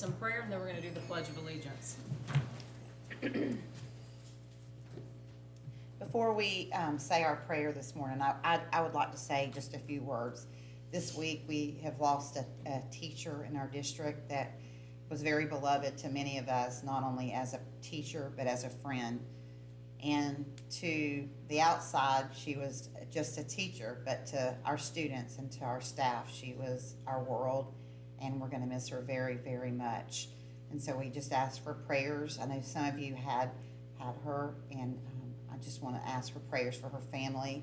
some prayer, and then we're going to do the Pledge of Allegiance. Before we say our prayer this morning, I would like to say just a few words. This week we have lost a teacher in our district that was very beloved to many of us, not only as a teacher but as a friend. And to the outside, she was just a teacher, but to our students and to our staff, she was our world, and we're going to miss her very, very much. And so we just ask for prayers. I know some of you had her, and I just want to ask for prayers for her family.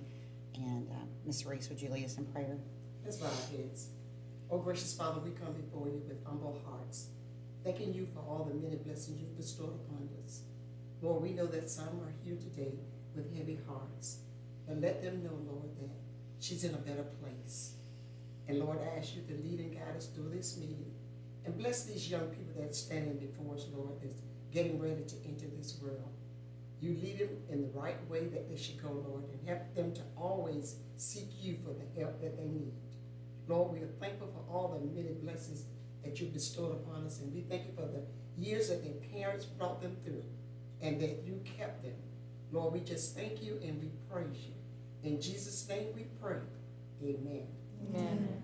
And Ms. Reese, would you lead us in prayer? Let's bow our heads. Oh, gracious Father, we come before you with humble hearts, thanking you for all the many blessings you've bestowed upon us. Lord, we know that some are here today with heavy hearts, and let them know, Lord, that she's in a better place. And Lord, I ask you to lead and guide us through this meeting, and bless these young people that's standing before us, Lord, that's getting ready to enter this world. You lead them in the right way that they should go, Lord, and help them to always seek you for the help that they need. Lord, we are thankful for all the many blessings that you bestowed upon us, and we thank you for the years that their parents brought them through, and that you kept them. Lord, we just thank you and we praise you. In Jesus' name we pray. Amen. Amen.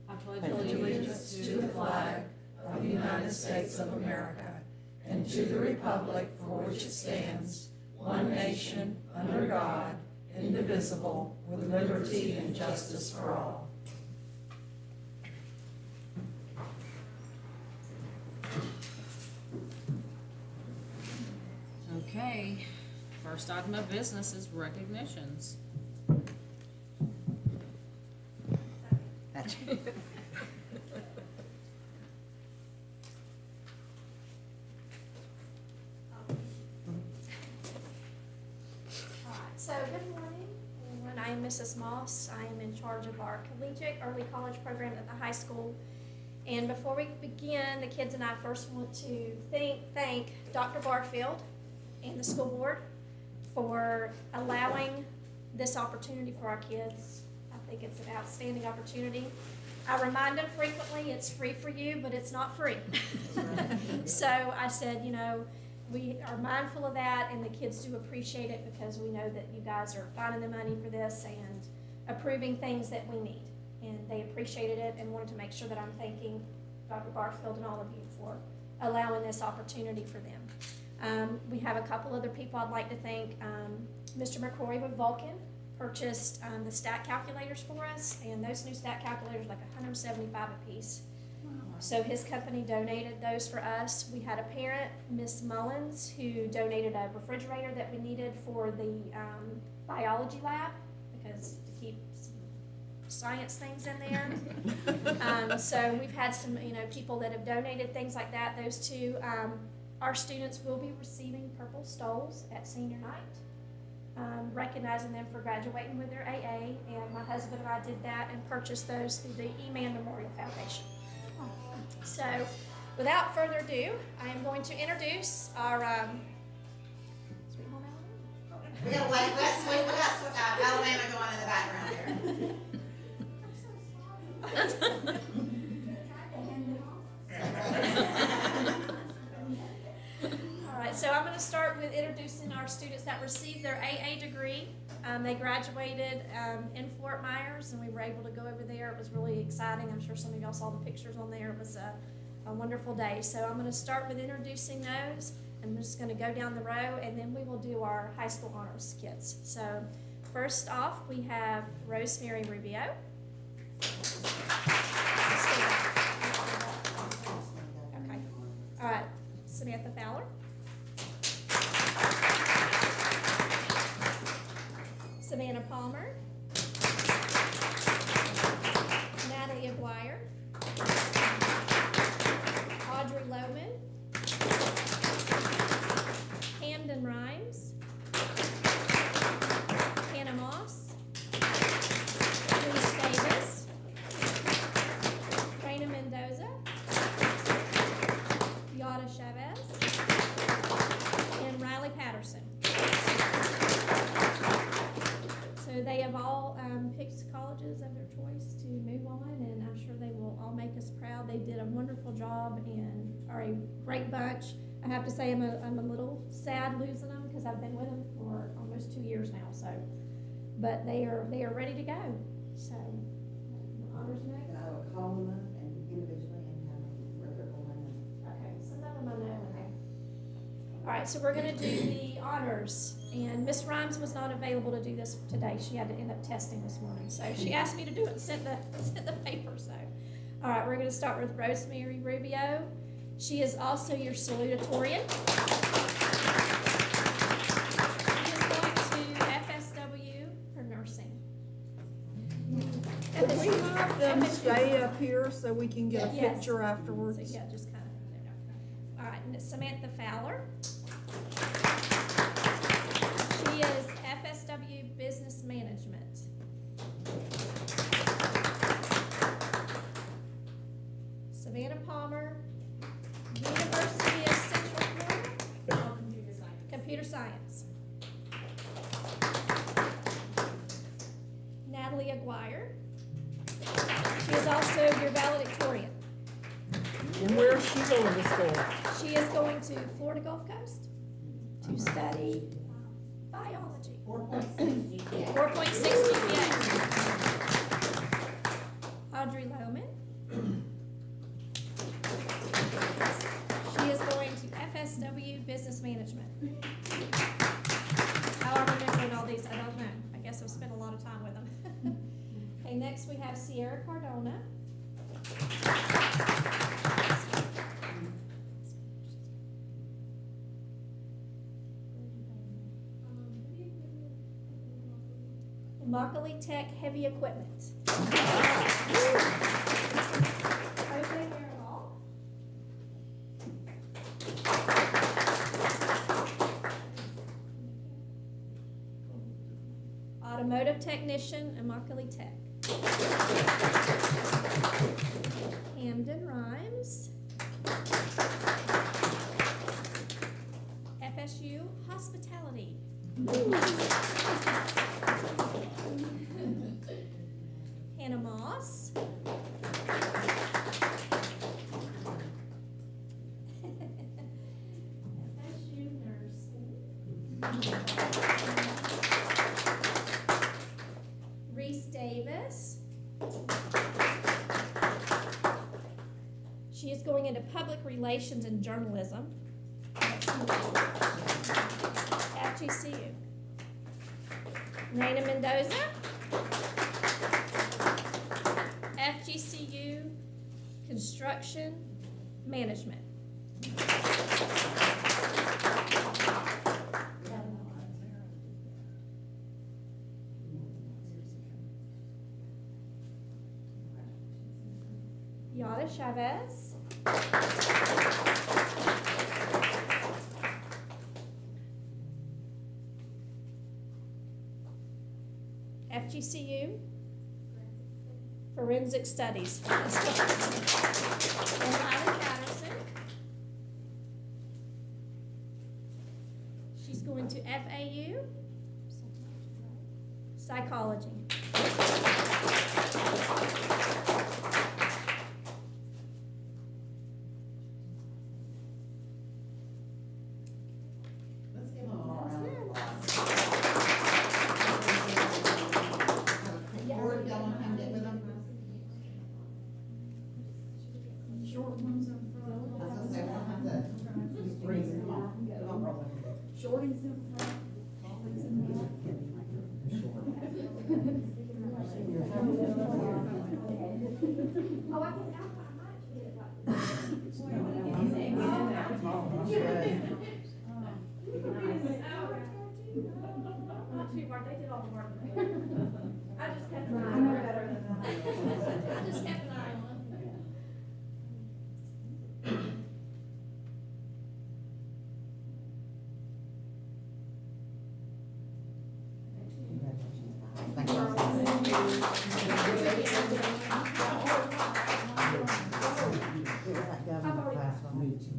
I pledge allegiance to the flag of the United States of America and to the republic for which it stands, one nation, under God, indivisible, with liberty and justice for all. Okay, first item of business is recognitions. That's So good morning, everyone. I am Mrs. Moss. I am in charge of our collegiate early college program at the high school. And before we begin, the kids and I first want to thank Dr. Barfield and the school board for allowing this opportunity for our kids. I think it's an outstanding opportunity. I remind them frequently it's free for you, but it's not free. So I said, you know, we are mindful of that, and the kids do appreciate it because we know that you guys are finding the money for this and approving things that we need. And they appreciated it and wanted to make sure that I'm thanking Dr. Barfield and all of you for allowing this opportunity for them. We have a couple other people I'd like to thank. Mr. McCrory with Vulcan purchased the stat calculators for us, and those new stat calculators are like $175 a piece. So his company donated those for us. We had a parent, Miss Mullins, who donated a refrigerator that we needed for the biology lab, because to keep some science things in there. So we've had some, people that have donated things like that. Those two, our students will be receiving purple stoles at senior night, recognizing them for graduating with their AA. And my husband and I did that and purchased those through the E-Man Memorial Foundation. So, without further ado, I am going to introduce our Sweet Home Alabama. We got Alabama going in the background All right, so I'm going to start with introducing our students that received their AA degree. They graduated in Fort Myers, and we were able to go over there. It was really exciting. I'm sure some of y'all saw the pictures on there. It was a wonderful day. So I'm going to start with introducing those. I'm just going to go down the row, and then we will do our high school honors kids. So first off, we have Rosemary Rubio. Okay. All right, Samantha Fowler. Savannah Palmer, Natalie Aguirre, Audrey Loman, Camden Rhymes, Hannah Moss, Louise Davis, They did a wonderful job and are a great bunch. I have to say I'm a little sad losing them because I've been with them for almost 2 years now. So, but they are ready to go. So, honors next. And I will call them up and individually and have them where they're going. Okay, some of them I know. All right, so we're gonna do the honors, and Miss Rhymes was not available to do this today. She had to end up testing this morning, so she asked me to do it and send the paper. So, all right, we're gonna start with Rosemary Rubio. She is also your salutatorian. She is going to FSW for nursing. Can we have them stay up here so we can get a Yes. picture So, afterwards? yeah, just kind of, there we go. All right, and Samantha Fowler. She is FSW Business Management. Savannah Palmer, University of Central Florida. Computer Science. Natalie Aguirre. She is also your valedictorian. And where is she going to school? She is going to Florida Gulf Coast to study biology. 4.6 GPA. 4.6 GPA. Audrey Lohman. She is going to FSW Business Management. How I remembered all these, I don't know. I guess I've spent a lot of time with them. Okay, next we have Sierra Cardona. Immokalee Tech Heavy Equipment. Jose Mirabal. Automotive Technician, Immokalee Tech. Hamden Rhymes. FSU Hospitality. Hannah Moss. FSU Nursing. Reese Davis. She is going into public relations and journalism at GCU. Raina Mendoza. FGCU Construction Management. Yada Chavez. FGCU Forensic Studies. And Lila Patterson. She's going to FAU Psychology. Let's give them all a round of applause. Or if y'all want to come get with them. Short ones in front. I was gonna say, we'll have to just bring them. Come on. Come on, brother. Shorties in front. Oh, I might get it right. Not too hard, they did all the work. I just kept an eye on it. I just kept an eye on it. Thank you. That government class for me too.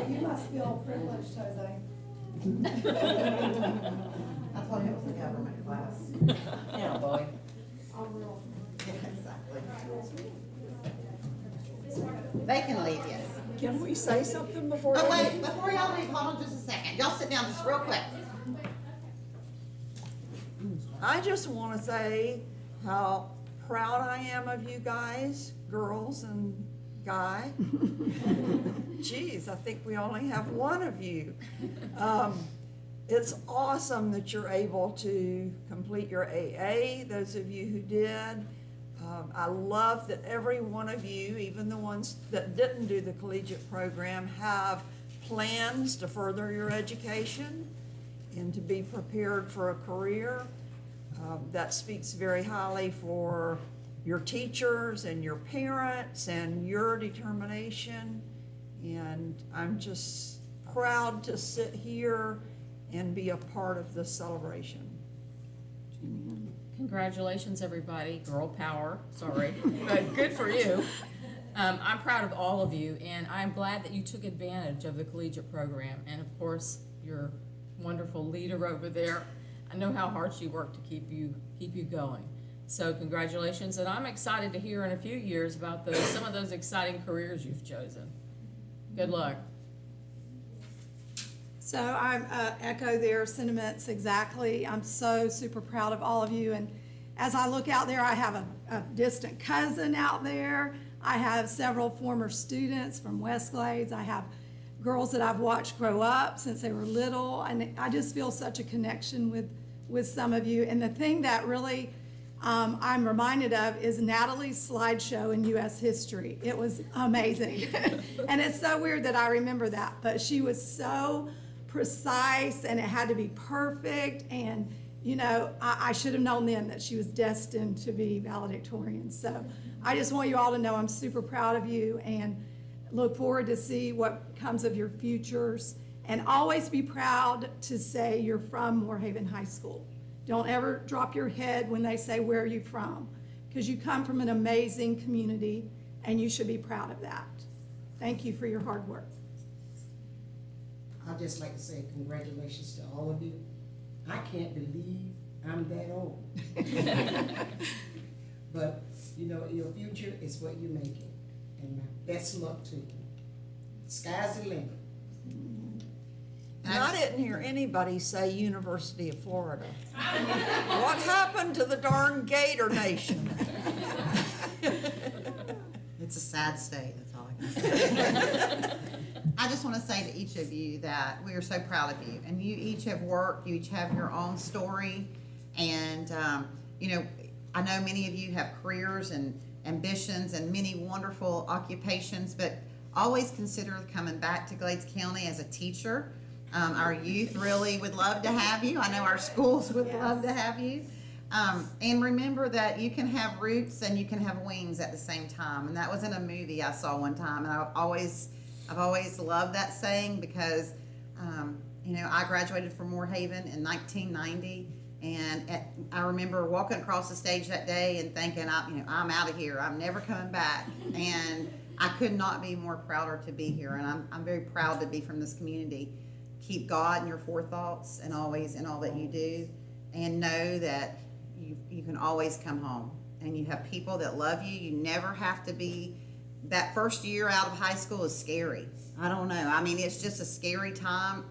You must feel privileged, Jose. I told you it was a government class. Yeah, boy. All real. They can leave, yes. Can we say something before? Oh, they wait, leave? before y'all leave, hold on just a second. Y'all sit down just real quick. I just want to say how proud I am of you guys, girls and guy. Geez, I think we only have one of you. It's awesome that you're able to complete your AA, those of you who did. I love that every one of you, even the ones that didn't do the collegiate program, have plans to further your education and to be prepared for a career. That speaks very highly for your teachers and your parents and your determination. And I'm just proud to sit here and be a part of this celebration. Congratulations, everybody. Girl power, sorry, but good for you. I'm proud of all of you, and I'm glad that you took advantage of the collegiate program. And of course, your wonderful leader over there. I know how hard she worked to keep you going. So congratulations, and I'm excited to hear in a few years about some of those exciting careers you've chosen. Good luck. So I echo their sentiments exactly. I'm so super proud of all of you. And as I look out there, I have a distant cousin out there. I have several former students from Westglades. I have girls that I've watched grow up since they were little. And I just feel such a connection with some of you. And the thing that really I'm reminded of is Natalie's slideshow in U.S. history. It was amazing. And it's so weird that I remember that. But she was so precise, and it had to be perfect, and you know, I should have known then that she was destined to be valedictorian. So I just want you all to know I'm super proud of you and look forward to see what comes of your futures, and always be proud to say you're from Moorhaven High School. Don't ever drop your head when they say, where are you from? Because you come from an amazing community, and you should be proud of that. Thank you for your hard work. I'd just like to say congratulations to all of you. I can't believe I'm that old. But, you know, your future is what you make it. And my best luck to you. Sky's the limit. And I didn't hear anybody say University of Florida. What happened to the darn Gator Nation? It's a sad state, that's all I can say. I just want to say to each of you that we are so proud of you, and you each have worked, you each have your own story, and you know, I know many of you have careers and ambitions and many wonderful occupations, but always consider coming back to Glades County as a teacher. Our youth really would love to have you. I know our schools would love to have you. And remember that you can have roots and you can have wings at the same time. And that was in a movie I saw one time, and I've always loved that saying because, you know, I graduated from Moorhaven in 1990, and I remember walking across the stage that day and thinking, I'm out of here. I'm never coming back. And I could not be more prouder to be here, and I'm very proud to be from this community. Keep God in your forethoughts and always in all that you do, and know that you can always come home, and you have people that love you. You never have to be. That first year out of high school is scary. I don't know. I mean, it's just a scary time,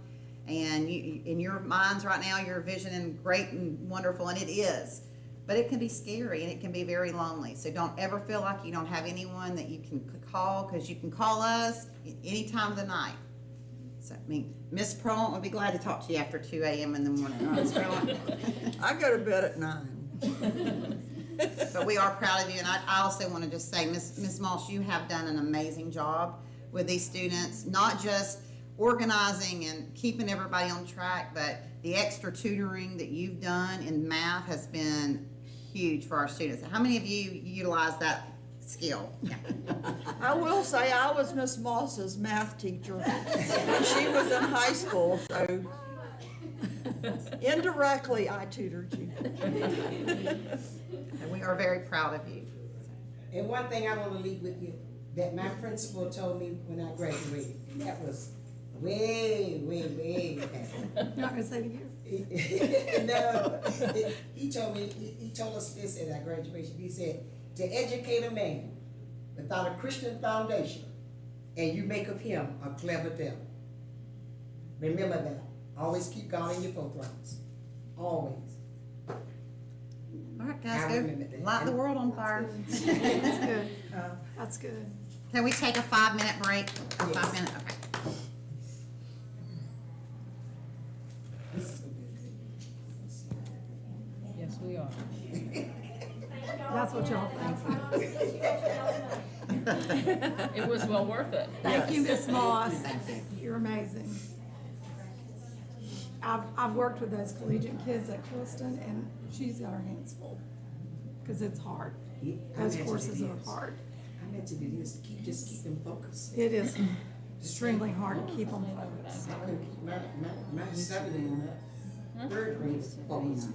and you, in your minds right now, you're envisioning great and wonderful, and it is. But it can be scary, and it can be very lonely. So don't ever feel like you don't have anyone that you can call, because you can call us any time of the night. So, I mean, Miss Perlant would be glad to talk to you after 2 a.m. in the morning. Miss Perlant. I go to bed at 9. But we are proud of you, and I also want to just say, Miss Moss, you have done an amazing job with these students, not just organizing and keeping everybody on track, but the extra tutoring that you've done in math has been huge for our students. How many of you utilize that skill? Yeah. I will say I was Miss Moss's math teacher when she was in high school, so indirectly I tutored you. And we are very proud of you. And one thing I want to leave with you, that my principal told me when I graduated, that was way back. You're not going to say the year? No, he told us this at our graduation. He said, to educate a man without a Christian foundation, and you make of him a clever devil. Remember that. Always keep God in your forefronts. Always. All right, I guys, remember go that. light the world on fire. That's good. That's good. Can we take a 5-minute break? A 5-minute, okay. This is gonna be a good Yes, we are. That's what y'all think. It was well worth it. Thank you, Miss Moss. You're amazing. I've worked with those collegiate kids at Cliston, and she's got her hands full, because it's hard. Those courses are hard. I mentioned it is to just keep them focused. It is extremely hard to keep them focused. I couldn't keep my 7 in my 3rd grade focused.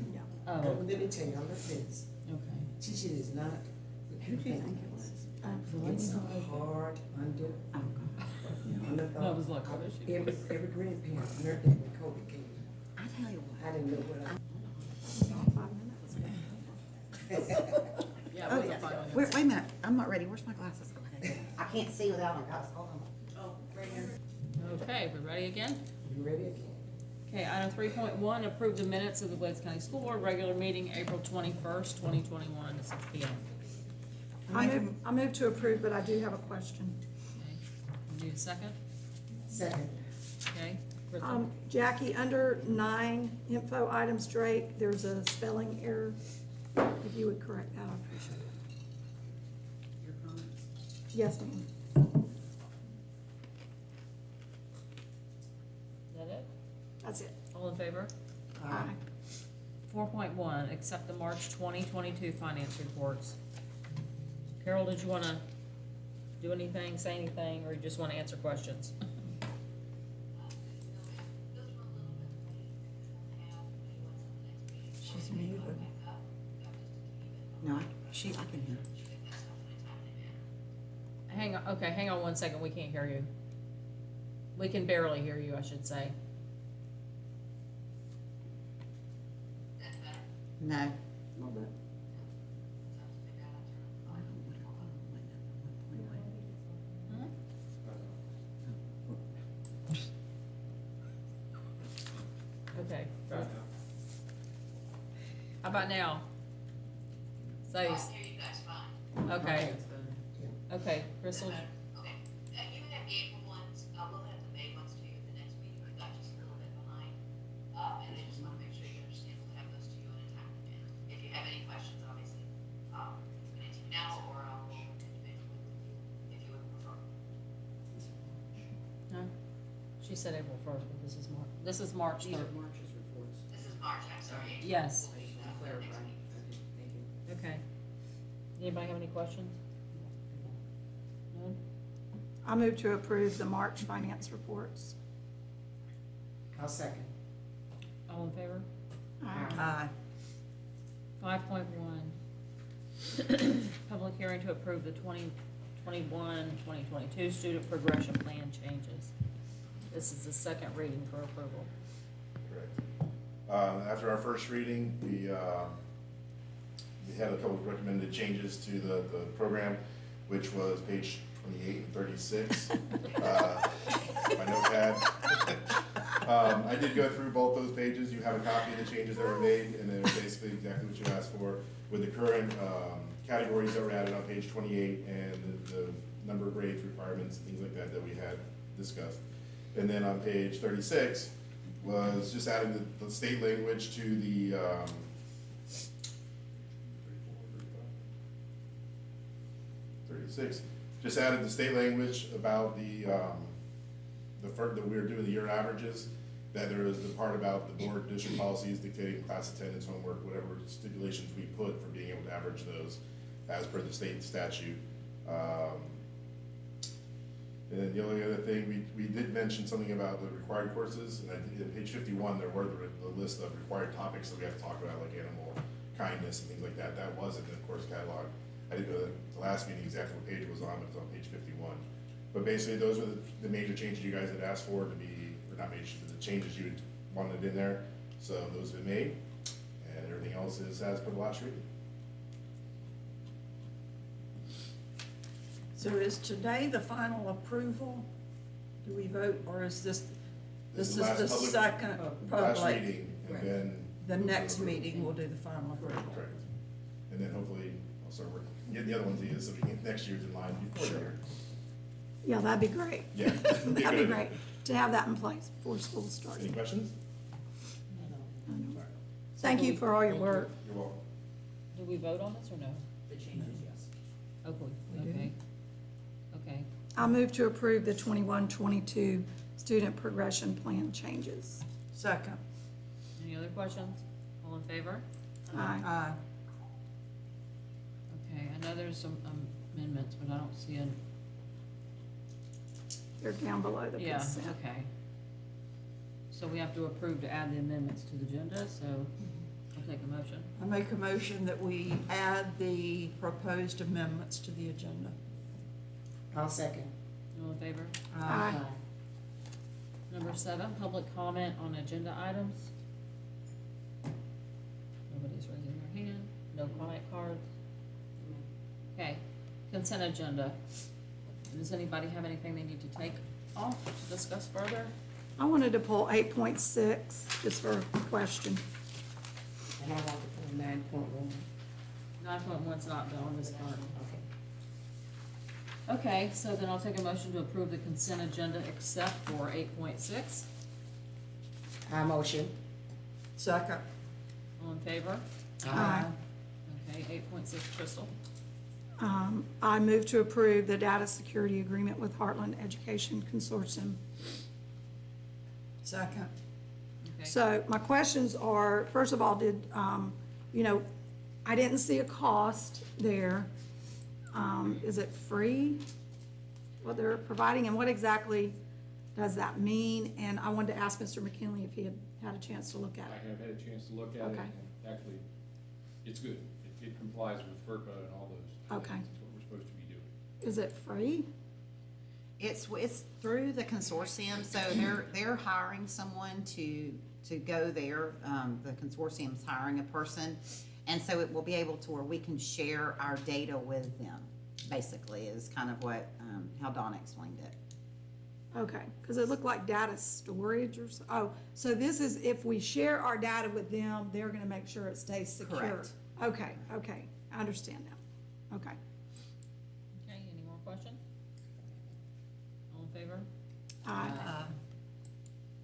Oh, Let me tell you, I love this. okay. Teaching is not what you think it was. It's hard under No, it was like, what is she? every grandparent learned that when COVID came. I tell you what. I didn't know what I. Yeah, Oh, it was yeah. a fun one. Wait a minute, I'm not ready. Where's my glasses? Okay. I can't see without them, guys. Hold on. Okay, we're ready again? You ready again? Okay, item 3.1, approve the minutes of the Blades County School Board regular meeting, April 21st, 2021, at 6 p.m. I move to approve, but I do have a question. Okay, need a second? Second. Okay, Crystal? Jackie, under 9 info items, Drake, there's a spelling error. If you would correct that, I appreciate it. Your comments? Yes, ma'am. Is that it? That's it. All in favor? Aye. 4.1, accept the March 2022 finance reports. Carol, did you want to do anything, say anything, or you just want to answer questions? She's muted. No, I can hear. Hang on 1 second, we can't hear you. We can barely hear you, I should say. No. A little bit. Okay, right. How about now? Say, okay, okay, Crystal, Okay, you have the April ones, we'll have the May ones to you at the next meeting, we got just a little bit behind. And I just wanna make sure you understand, we'll have those to you in a timely manner. If you have any questions, obviously, you can answer now, or I'll go individually with you, if you would prefer. no? She said April 1st, but this is March, this is March 3rd. March's reports. This is March, I'm sorry. Yes. I just want to clarify. Thank you. Okay. Anybody have any questions? None? I move to approve the March finance reports. I'll second. All in favor? Aye. 5.1, public hearing to approve the 2021-2022 student progression plan changes. This is the second reading for approval. Correct. After our first reading, we had a couple of recommended changes to the program, which was page 28 and 36. My notepad. I did go through both those pages. You have a copy of the changes that were made, and they're basically exactly what you asked for with the current categories that were added on page 28 and the number of grades requirements, things like that we had discussed. And then on page 36 was just adding the state language to the 36. Just added the state language about the that we were doing the year averages. That there was the part about the board district policies dictating class attendance, homework, whatever stipulations we put for being able to average those as per the state statute. And then the only other thing, we did mention something about the required courses, and in page 51, there were the list of required topics that we have to talk about, like animal kindness and things like that. That was in the course catalog. I didn't know the last meeting exactly what page it was on, but it's on page 51. But basically, those were the major changes you guys had asked for to be, or not major, but the changes you wanted in there. So those have been made, and everything else is as per the last reading. So is today the final approval? Do we vote, or is this is last the public- second Last public? meeting, and Right. then. The next approval. meeting, we'll do the final approval. Correct. And then hopefully, I'll start working, get the other ones in, so we can get next year's in line before the year. Yeah, that'd be great. Yeah. That'd be great to have that in place before school Any starts. questions? Thank you for all your work. You're welcome. Do we vote on this or no? The changes, yes. Oh, boy, We do. okay. Okay, I move to approve the 21-22 student progression plan changes. Second. any other questions? All in favor? Aye. Okay, I know there's some amendments, but I don't see a, They're down below the yeah, consent. okay. So we have to approve to add the amendments to the agenda, so I'll take a motion. I make a motion that we add the proposed amendments to the agenda. I'll second. All in favor? Aye. Number 7, public comment on agenda items. Nobody's raising their hand, no comment cards. Okay, consent agenda. Does anybody have anything they need to take off to discuss further? I wanted to pull 8.6 just for a question. And I want to put 9.1. 9.1's not on this part. Okay, so then I'll take a motion to approve the consent agenda except for 8.6. I motion. Second. All in favor? Aye. Okay, 8.6, Crystal. I move to approve the data security agreement with Heartland Education Consortium. Second. Okay. So my questions are, first of all, I didn't see a cost there. Is it free, what they're providing, and what exactly does that mean? And I wanted to ask Mr. McKinley if he had had a chance to look at I it. have had a chance to look at it, Okay. and actually, it's good. It complies with FERPA and all those. Okay. things. It's what we're supposed to be doing. Is it free? It's through the consortium, so they're hiring someone to go there. The consortium's hiring a person, and so it will be able to where we can share our data with them, basically, is kind of what, how Donna explained it. Okay, because it looked like data storage or so. Oh, so this is if we share our data with them, they're gonna make sure it stays secure. Correct. Okay, I understand now. Okay. Okay, any more questions? All in favor? Aye.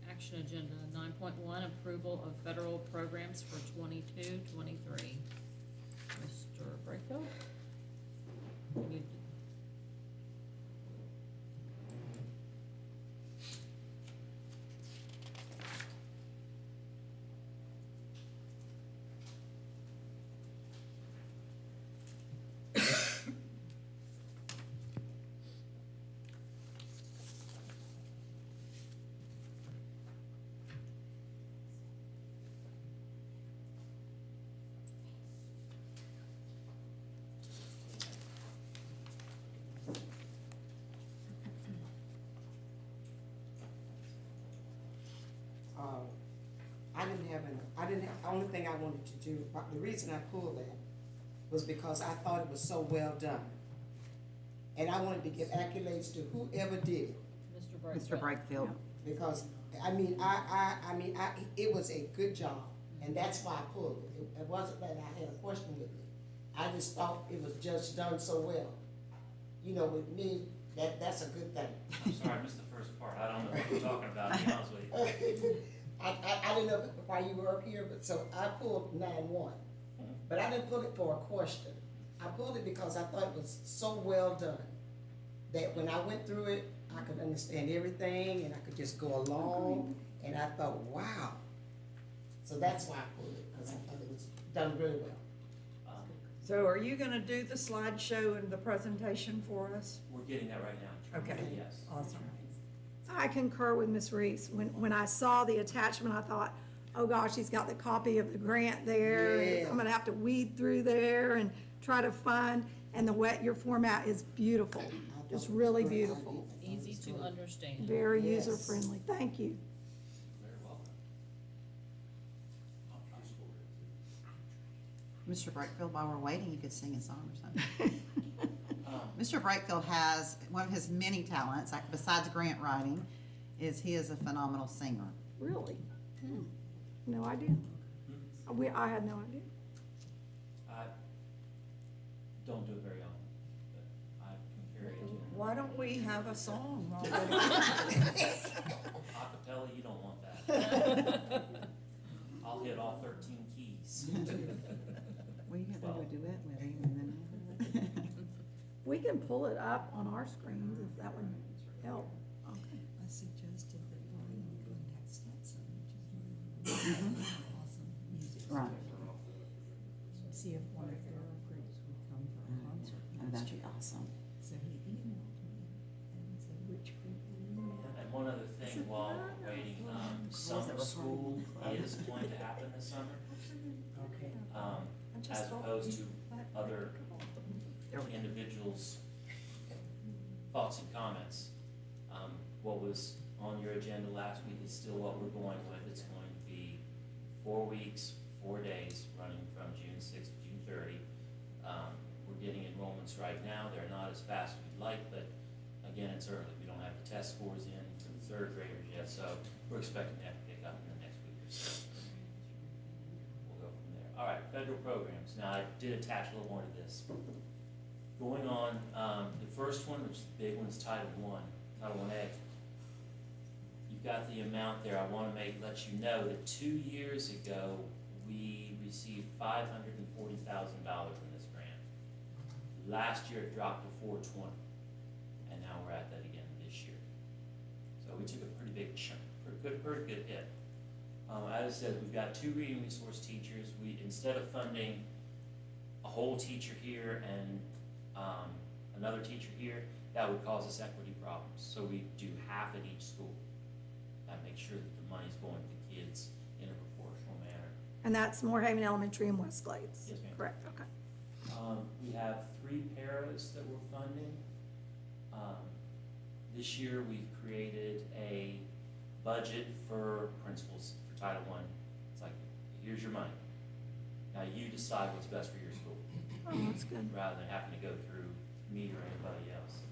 Action agenda, 9.1, approval of federal programs for 22-23. Mr. Brakefield? You- Only thing I wanted to do, but the reason I pulled that was because I thought it was so well done. And I wanted to give accolades to whoever did it, Mr. Mr. Brakefield. because, it was a good job, and that's why I pulled it. It wasn't that I had a question with it. I just thought it was just done so well. You know, with me, that's a good thing. I'm sorry, I missed the first part. I don't know what you're talking about, to be honest with you. I didn't know why you were up here, but so I pulled 9.1. But I didn't pull it for a question. I pulled it because I thought it was so well done that when I went through it, I could understand everything and I could just go along. And I thought, wow. So that's why I pulled it, because I thought it was done really well. So are you gonna do the slideshow and the presentation for us? We're getting that right now. Okay. Yes. Awesome. I concur with Ms. Reese. When I saw the attachment, I thought, oh gosh, he's got the copy of the grant there. Yeah. I'm gonna have to weed through there and try to find, and your format is beautiful. Just really beautiful. Easy to understand. Very Yes. user-friendly. Thank you. Very welcome. Mr. Brakefield, while we're waiting, you could sing a song or something. Mr. Brakefield has, one of his many talents, like, besides grant writing, is he is a phenomenal singer. Really? No idea. I had no idea. I don't do it very often, but I can carry a tune. Why don't we have a song already? Acapella, you don't want that. I'll hit all 13 keys. We have to do a duet with him, and then. We can pull it up on our screens if that would help. Okay. I suggested that Lori go next that song, which is awesome music. Right. See if one of their groups would come for a concert. Oh, that'd be awesome. So he emailed me and said, which group will you email? And one other thing while we're waiting, summer school is going to happen this summer, Okay. as opposed to other individuals' thoughts and comments. What was on your agenda last week is still what we're going with. It's going to be 4 weeks, 4 days, running from June 6th to June 30. We're getting enrollments right now. They're not as fast as we'd like, but again, it's early. We don't have the test scores in for the third graders yet, so we're expecting that to pick up in the next week or so. We'll go from there. All right, federal programs. Now, I did attach a little more to this. Going on, the first one, which is the big one, is Title I, Title I-A. You've got the amount there. I want to let you know that 2 years ago, we received $540,000 in this grant. Last year, it dropped to $420, and now we're at that again this year. So we took a pretty big chunk, pretty good hit. As I said, we've got 2 reading resource teachers. We, instead of funding a whole teacher here and another teacher here, that would cause us equity problems. So we do half at each school. That makes sure that the money's going to the kids in a proportional manner. And that's Moorhaven Elementary and West Glades? Yes, ma'am. Correct, okay. We have 3 paras that we're funding. This year we've created a budget for principals for Title I. It's like, here's your money. Now you decide what's best for your school. Oh, that's good. Rather than having to go through me or anybody else.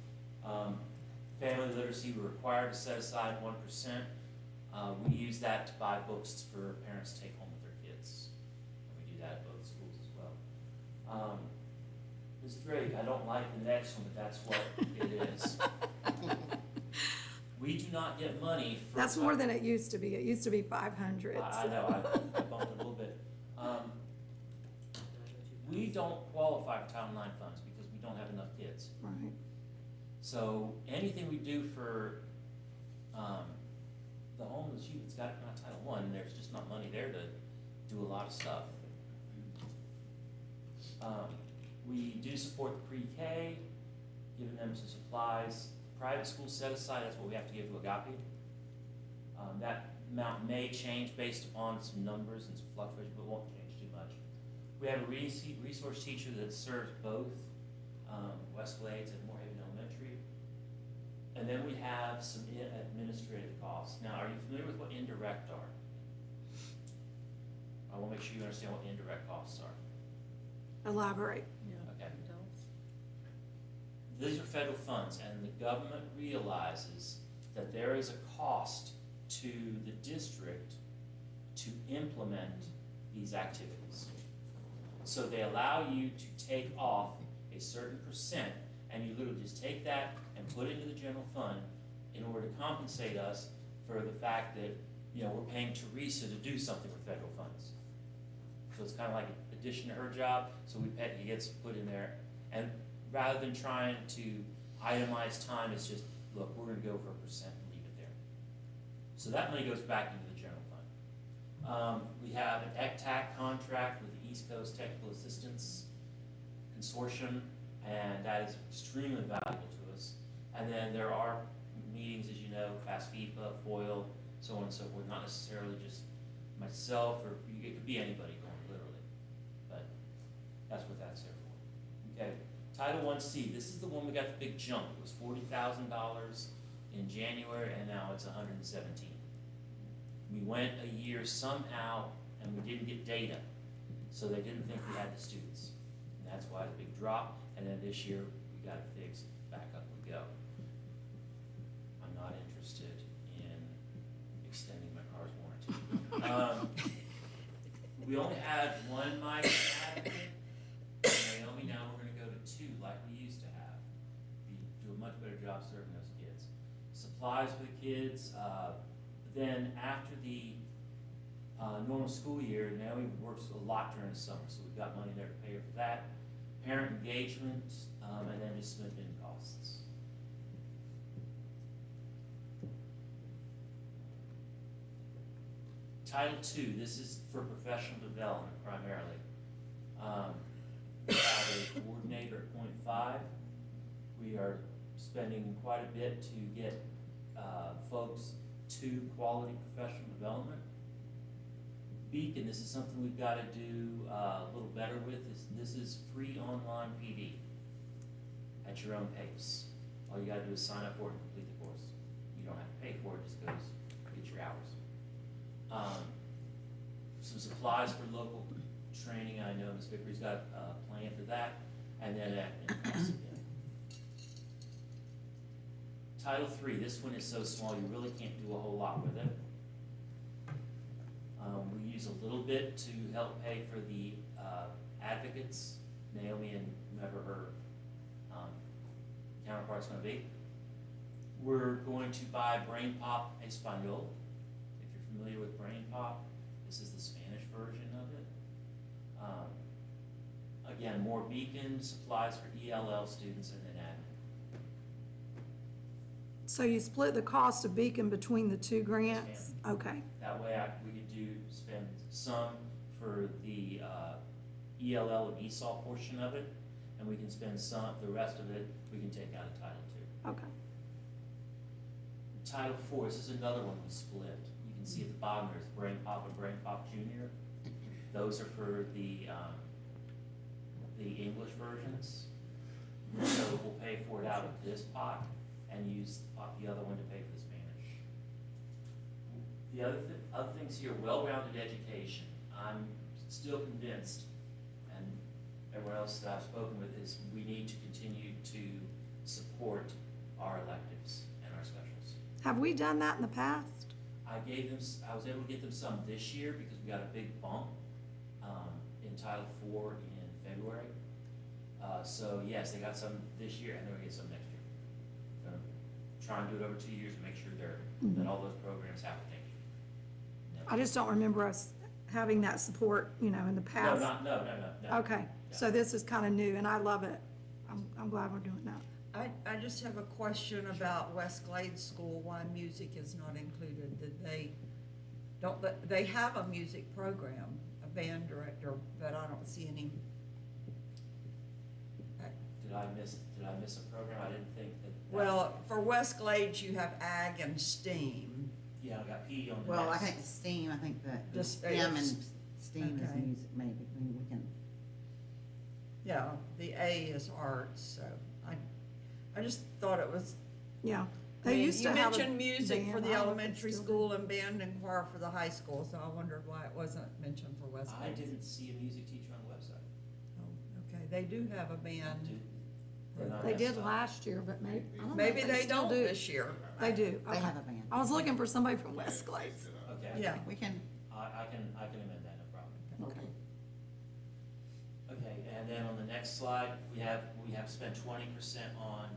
Family literacy, we're required to set aside 1%. We use that to buy books for parents to take home with their kids. And we do that at both schools as well. Ms. Drake, I don't like the next one, but that's what it is. We do not get money for... That's more than it used to be. It used to be 500. I know, I bumped it a little bit. We don't qualify for Title IX funds because we don't have enough kids. Right. So anything we do for the homeless youth that's got not Title I, there's just not money there to do a lot of stuff. We do support the pre-K, giving them some supplies. Private schools set aside, that's what we have to give to Agape. That amount may change based upon some numbers and some fluctuations, but it won't change too much. We have a resource teacher that serves both West Glades and Moorhaven Elementary. And then we have some administrative costs. Now, are you familiar with what indirect are? I want to make sure you understand what indirect costs are. Elaborate. Okay. These are federal funds, and the government realizes that there is a cost to the district to implement these activities. So they allow you to take off a certain percent, and you literally just take that and put it into the general fund in order to compensate us for the fact that, you know, we're paying Teresa to do something with federal funds. So it's kind of like an addition to her job, so it gets put in there. And rather than trying to itemize time, it's just, look, we're going to go for a percent and leave it there. So that money goes back into the general fund. We have an ECTAC contract with the East Coast Technical Assistance Consortium, and that is extremely valuable to us. And then there are meetings, as you know, FASFIPA, FOIL, so on and so forth, not necessarily just myself, or it could be anybody going, literally. But that's what that's there for. Okay, Title I-C, this is the one we got the big jump. It was $40,000 in January, and now it's $117,000. We went a year somehow, and we didn't get data, so they didn't think we had the students. And that's why the big drop, and then this year we got it fixed, back up we go. I'm not interested in extending my car's warranty. We only had one mic advocate. Naomi, now we're gonna go to 2 like we used to have. We do a much better job serving those kids. Supplies for the kids, then after the normal school year, Naomi works a lot during the summer, so we've got money there to pay her for that. Parent engagement, and then just admin costs. Title II, this is for professional development primarily. We have a coordinator at .5. We are spending quite a bit to get folks to quality professional development. Beacon, this is something we've got to do a little better with. This is free online PD at your own pace. All you got to do is sign up for it and complete the course. You don't have to pay for it, just goes get your hours. Some supplies for local training. I know Ms. Vickery's got a plan for that. And then admin costs again. Title III, this one is so small you really can't do a whole lot with it. We use a little bit to help pay for the advocates, Naomi and whoever her counterpart's going to be. We're going to buy Brain Pop Espanol. If you're familiar with Brain Pop, this is the Spanish version of it. Again, more Beacon, supplies for ELL students, and then admin. So you split the cost of Beacon between the 2 grants? Yes, Okay. That way we could spend some for the ELL and ESOL portion of it, and we can spend some, the rest of it, we can take out of Title II. Okay. Title IV, this is another one we split. You can see at the bottom there's Brain Pop and Brain Pop Junior. Those are for the English versions. So we'll pay for it out of this pot and use the other one to pay for the Spanish. The other things here, well-rounded education. I'm still convinced, and everyone else that I've spoken with, is we need to continue to support our electives and our specials. Have we done that in the past? I was able to get them some this year because we got a big bump in Title IV in February. So yes, they got some this year and they're gonna get some next year. Gonna try and do it over 2 years and make sure that all those programs happen next year. No. I just don't remember us having that support, in the past. No. Okay, so this is kind of new, and I love it. I'm glad we're doing that. I just have a question about West Glade School, why music is not included. They have a music program, a band director, but I don't see any. Did I miss a program? I didn't think that. Well, for West Glades, you have ag and STEAM. Yeah, I got P on the Well, I next. think STEAM, I think that Just STEM and STEAM is okay. music, maybe. I mean, we can, Yeah, the A is arts, so I just thought it was. Yeah. I They mean, used to you have a mentioned music for band. the I don't know if elementary it's still school and band and choir for the high school, so I wondered why it wasn't mentioned for West I Glades. didn't see a music teacher on the website. Oh, okay, they do have a band. Then I They did messed up. last year, but maybe, I don't know Maybe if they still don't do. this year. They do, they okay. have a band. I was looking for somebody from West Glades. Okay. Yeah. We can, I can amend that, no problem. Okay. Okay, and then on the next slide, we have spent 20% on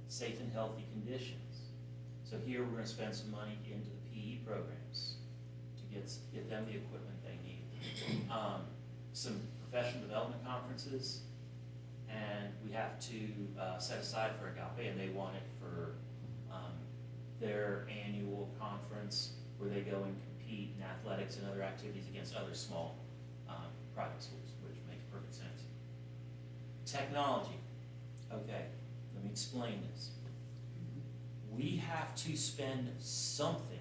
safe and healthy conditions. So here we're gonna spend some money into the PE programs to get them the equipment they need. Some professional development conferences, and we have to set aside for Agape, and they want it for their annual conference where they go and compete in athletics and other activities against other small private schools, which makes perfect sense. Technology. Okay, let me explain this. We have to spend something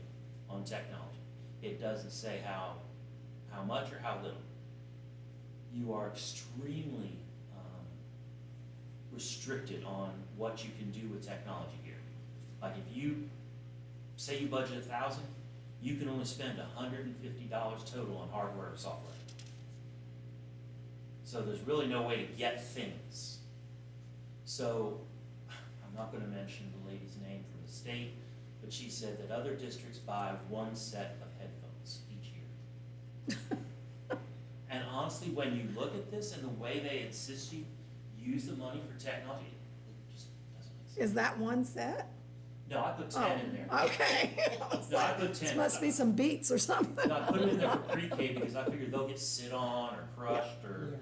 on technology. It doesn't say how much or how little. You are extremely restricted on what you can do with technology here. Like if you say you budget $1,000, you can only spend $150 total on hardware or software. So there's really no way to get things. So I'm not gonna mention the lady's name from the state, but she said that other districts buy one set of headphones each year. And honestly, when you look at this and the way they insist you use the money for technology, it just doesn't make sense. Is that one set? No, I put 10 in there. Oh, okay. I was No, I like, put this 10. must be some beats or something. No, I put them in there for pre-K because I figured they'll get sit on or crushed or,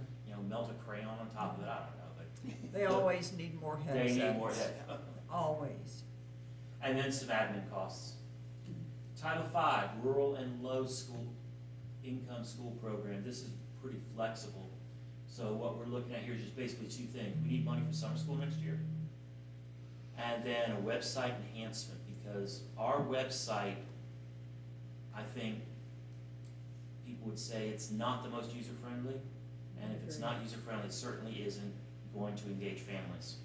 melt a crayon on top of it, I don't know, but They always need more headsets. they need more headphones. Always. And then some admin costs. Title V, Rural and Low School Income School Program. This is pretty flexible. So what we're looking at here is just basically two things. We need money for summer school next year. And then a website enhancement, because our website, I think people would say it's not the most user-friendly. And if it's not user-friendly, it certainly isn't going to engage families.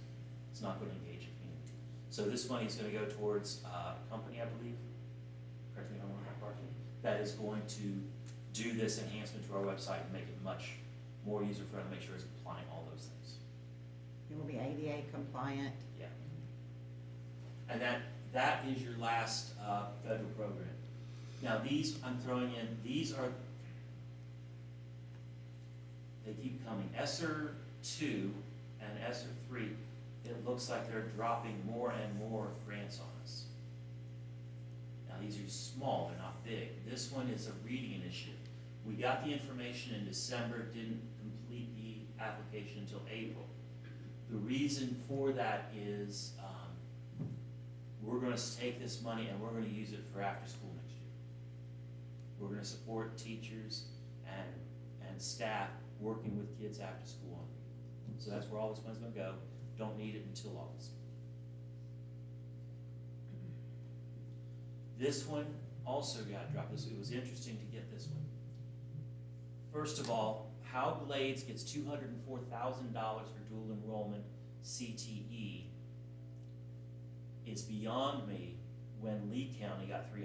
It's not going to engage a community. So this money is going to go towards a company, I believe, correct me if I'm wrong, that is going to do this enhancement to our website and make it much more user-friendly, make sure it's applying all those things. It will be ADA compliant. Yeah. And that is your last federal program. Now these I'm throwing in, these are, they keep coming. ESSER 2 and ESSER 3, it looks like they're dropping more and more grants on us. Now these are small, they're not big. This one is a reading initiative. We got the information in December, didn't complete the application until April. The reason for that is we're going to take this money and we're going to use it for after school next year. We're going to support teachers and staff working with kids after school on reading. So that's where all this money's going to go. Don't need it until August. This one also got dropped. It was interesting to get this one. First of all, how Blades gets $204,000 for dual enrollment CTE is beyond me when Lee County got $350,000.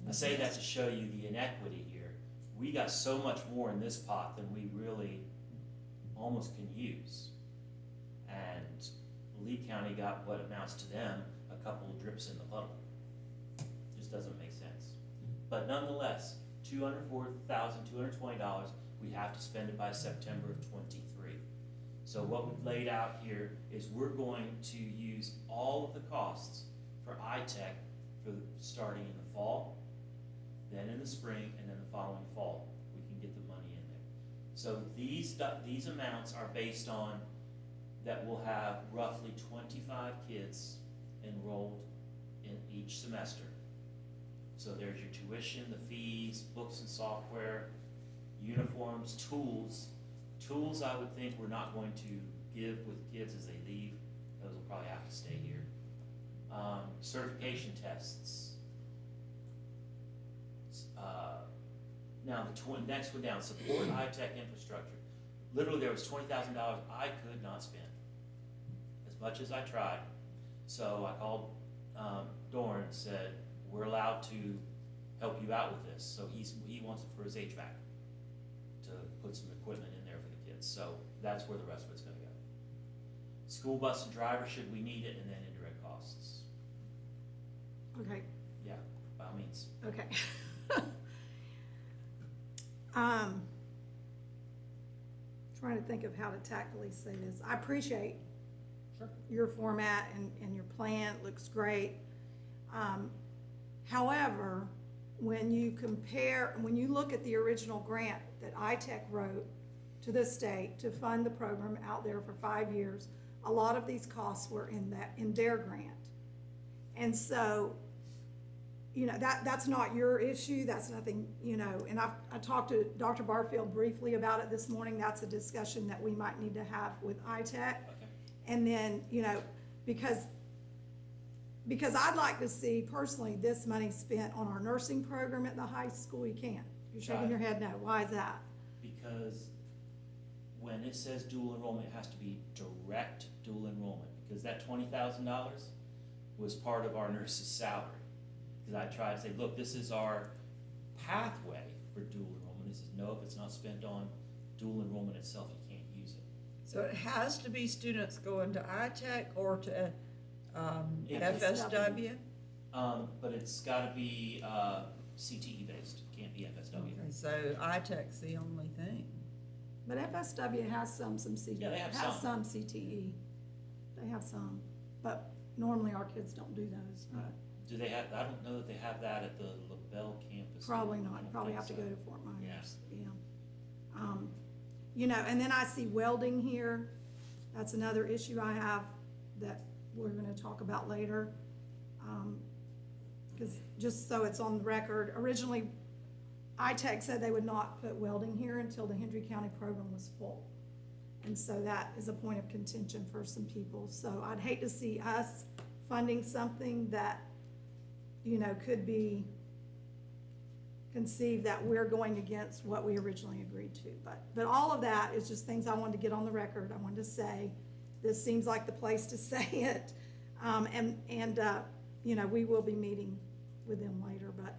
I say that to show you the inequity here. We got so much more in this pot than we really almost can use. And Lee County got what amounts to them a couple of drips in the puddle. Just doesn't make sense. But nonetheless, $204,220, we have to spend it by September of 23. So what we've laid out here is we're going to use all of the costs for iTech for starting in the fall, then in the spring, and then the following fall. We can get the money in there. So these amounts are based on that we'll have roughly 25 kids enrolled in each semester. So there's your tuition, the fees, books and software, uniforms, tools. Tools I would think we're not going to give with kids as they leave. Those will probably have to stay here. Certification tests. Now the next one down, support high-tech infrastructure. Literally there was $20,000 I could not spend as much as I tried. So I called Doran and said, we're allowed to help you out with this. So he wants it for his HVAC to put some equipment in there for the kids. So that's where the rest of it's going to go. School bus and driver, should we need it, and then indirect costs. Okay, Yeah, by all means. okay. Trying to think of how to tactfully say this. I appreciate your format and your plan. It looks great. However, when you look at the original grant that iTech wrote to the state to fund the program out there for 5 years, a lot of these costs were in their grant. And so, that's not your issue. That's nothing, and I talked to Dr. Barfield briefly about it this morning. That's a discussion that we might need to have with iTech. Okay. And then, because I'd like to see personally this money spent on our nursing program at the high school. You can't. You're shaking your head no. Why is that? Because when it says dual enrollment, it has to be direct dual enrollment, because that $20,000 was part of our nurse's salary. Because I tried to say, look, this is our pathway for dual enrollment. He says, no, if it's not spent on dual enrollment itself, you can't use it. So it has to be students going to iTech or to If FSW? But it's gotta be, CTE based, can't be FSW. Okay, so iTech's the only thing. But FSW has some CTE. Yeah, they have Has some. some CTE. They have some, but normally our kids don't do those, but Do they have, I don't know that they have that at the LaBelle campus. probably I not. don't Probably think have to so. go to Fort Myers, Yeah. yeah. You know, and then I see welding here. That's another issue I have that we're gonna talk about later. Cause just so it's on the record, originally, iTech said they would not put welding here until the Hendry County program was full. And so that is a point of contention for some people. So I'd hate to see us funding something that, you know, could be conceived that we're going against what we originally agreed to. But all of that is just things I wanted to get on the record. I wanted to say, this seems like the place to say it. You know, we will be meeting with them later, but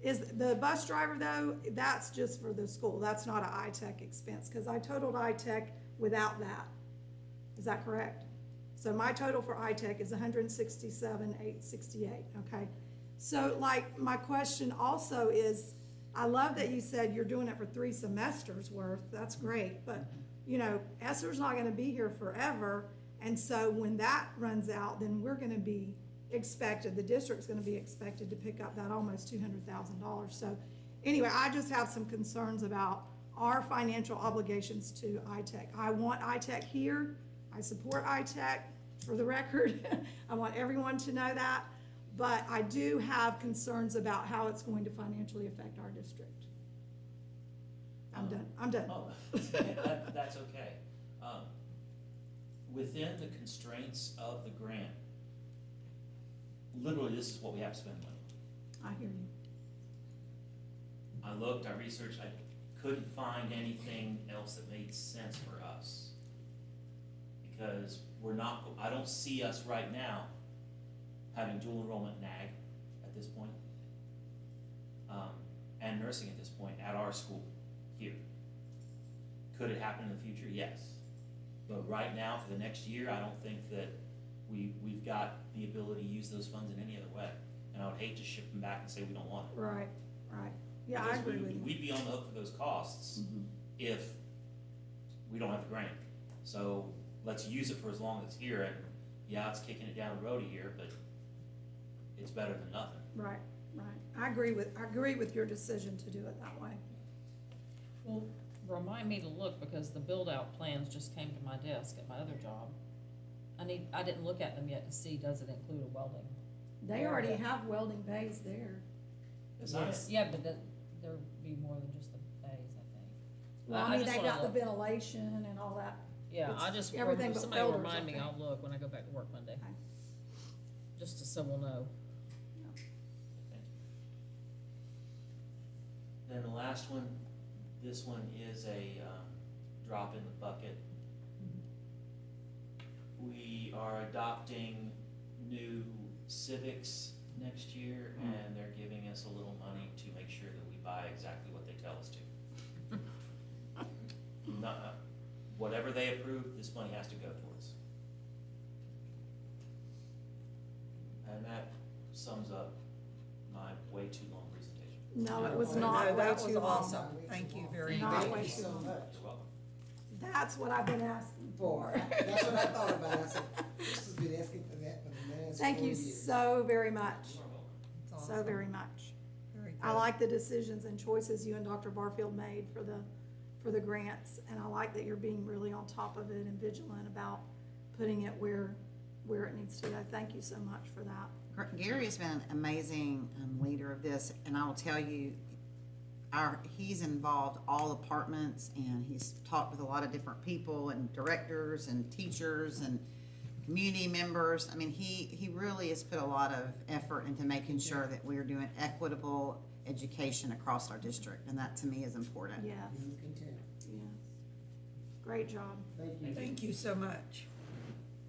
is the bus driver though, that's just for the school. That's not an iTech expense, because I totaled iTech without that. Is that correct? So my total for iTech is $167,868, okay? So like, my question also is, I love that you said you're doing it for 3 semesters worth, that's great, but, you know, Esther's not gonna be here forever, and so when that runs out, then we're gonna be expected, the district's gonna be expected to pick up that almost $200,000. So anyway, I just have some concerns about our financial obligations to iTech. I want iTech here, I support iTech, for the record. I want everyone to know that, but I do have concerns about how it's going to financially affect our district. I'm done. Oh, that's okay. Within the constraints of the grant, literally, this is what we have to spend money on. I hear you. I looked, I researched, I couldn't find anything else that made sense for us. Because I don't see us right now having dual enrollment NAG at this point, and nursing at this point at our school here. Could it happen in the future? Yes. But right now, for the next year, I don't think that we've got the ability to use those funds in any other way. And I would hate to ship them back and say we don't want it. Right. Yeah, I Because agree with you. we'd be on the hook for those costs Mhm. if we don't have the grant. So let's use it for as long as it's here, and yeah, it's kicking it down the road a year, but it's better than nothing. Right. I agree with your decision to do it that way. Well, remind me to look, because the build-out plans just came to my desk at my other job. I didn't look at them yet to see, does it include a welding? They already have welding bays there. Yeah, but there'd be more than just the bays, I think. Well, I mean, just they wanna got the look. ventilation and all that. Yeah, It's everything but somebody welders, remind me, okay. I'll look when I go back to work Monday. Okay. Just so we'll know. Then the last one, this one is a drop in the bucket. We are adopting new civics next year, and they're giving us a little money to make sure that we buy exactly what they tell us to. Whatever they approve, this money has to go towards. And that sums up my way too long presentation. No, it was No, not way That was too long. awesome. Thank you very Not much. way Thank you too so long. much. You're welcome. That's what I've been asking For, for. that's what I thought about. I said, this has been asking for that for the last 4 Thank you years. so very much, You are welcome. It's so awesome. very much. Very I good. like the decisions and choices you and Dr. Barfield made for the grants, and I like that you're being really on top of it and vigilant about putting it where it needs to go. Thank you so much for that. Gary has been an amazing leader of this, and I will tell you, he's involved all departments, and he's talked with a lot of different people and directors and teachers and community members. I mean, he really has put a lot of effort into making sure that we're doing equitable education across our district, and that to me is important. Yes, You content. yes. Great job. Thank you. Thank you so much.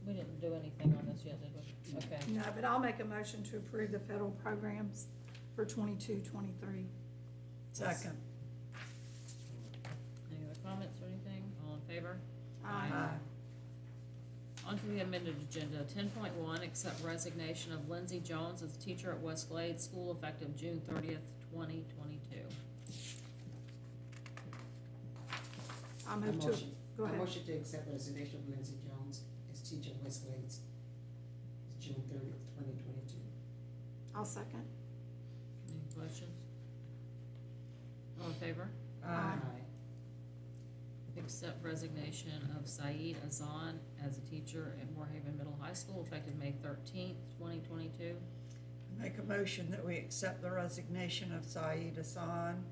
We didn't do anything on this yet, did we? Okay. No, but I'll make a motion to approve the federal programs for 22-23. Second. Any other comments or anything? All in favor? Aye. Aye. On to the amended agenda. 10.1, accept resignation of Lindsay Jones as teacher at Westglade School effective June 30th, 2022. I move to, go I ahead. motion to accept resignation of Lindsay Jones as teacher at West Glades, June 30th, 2022. I'll second. Any questions? All in favor? Aye. Accept resignation of Saeed Azan as a teacher at Moorhaven Middle High School effective May 13th, 2022. Make a motion that we accept the resignation of Saeed Hassan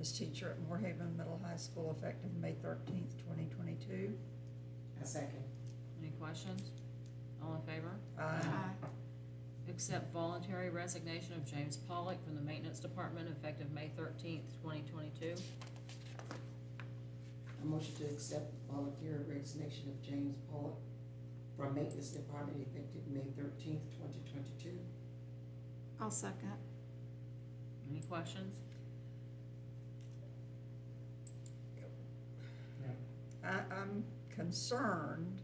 as teacher at Moorhaven Middle High School effective May 13th, 2022. I second. Any questions? All in favor? Aye. Accept voluntary resignation of James Pollock from the Maintenance Department effective May 13th, 2022. I motion to accept voluntary resignation of James Pollock from Maintenance Department effective May 13th, 2022. I'll second. Any questions? I'm concerned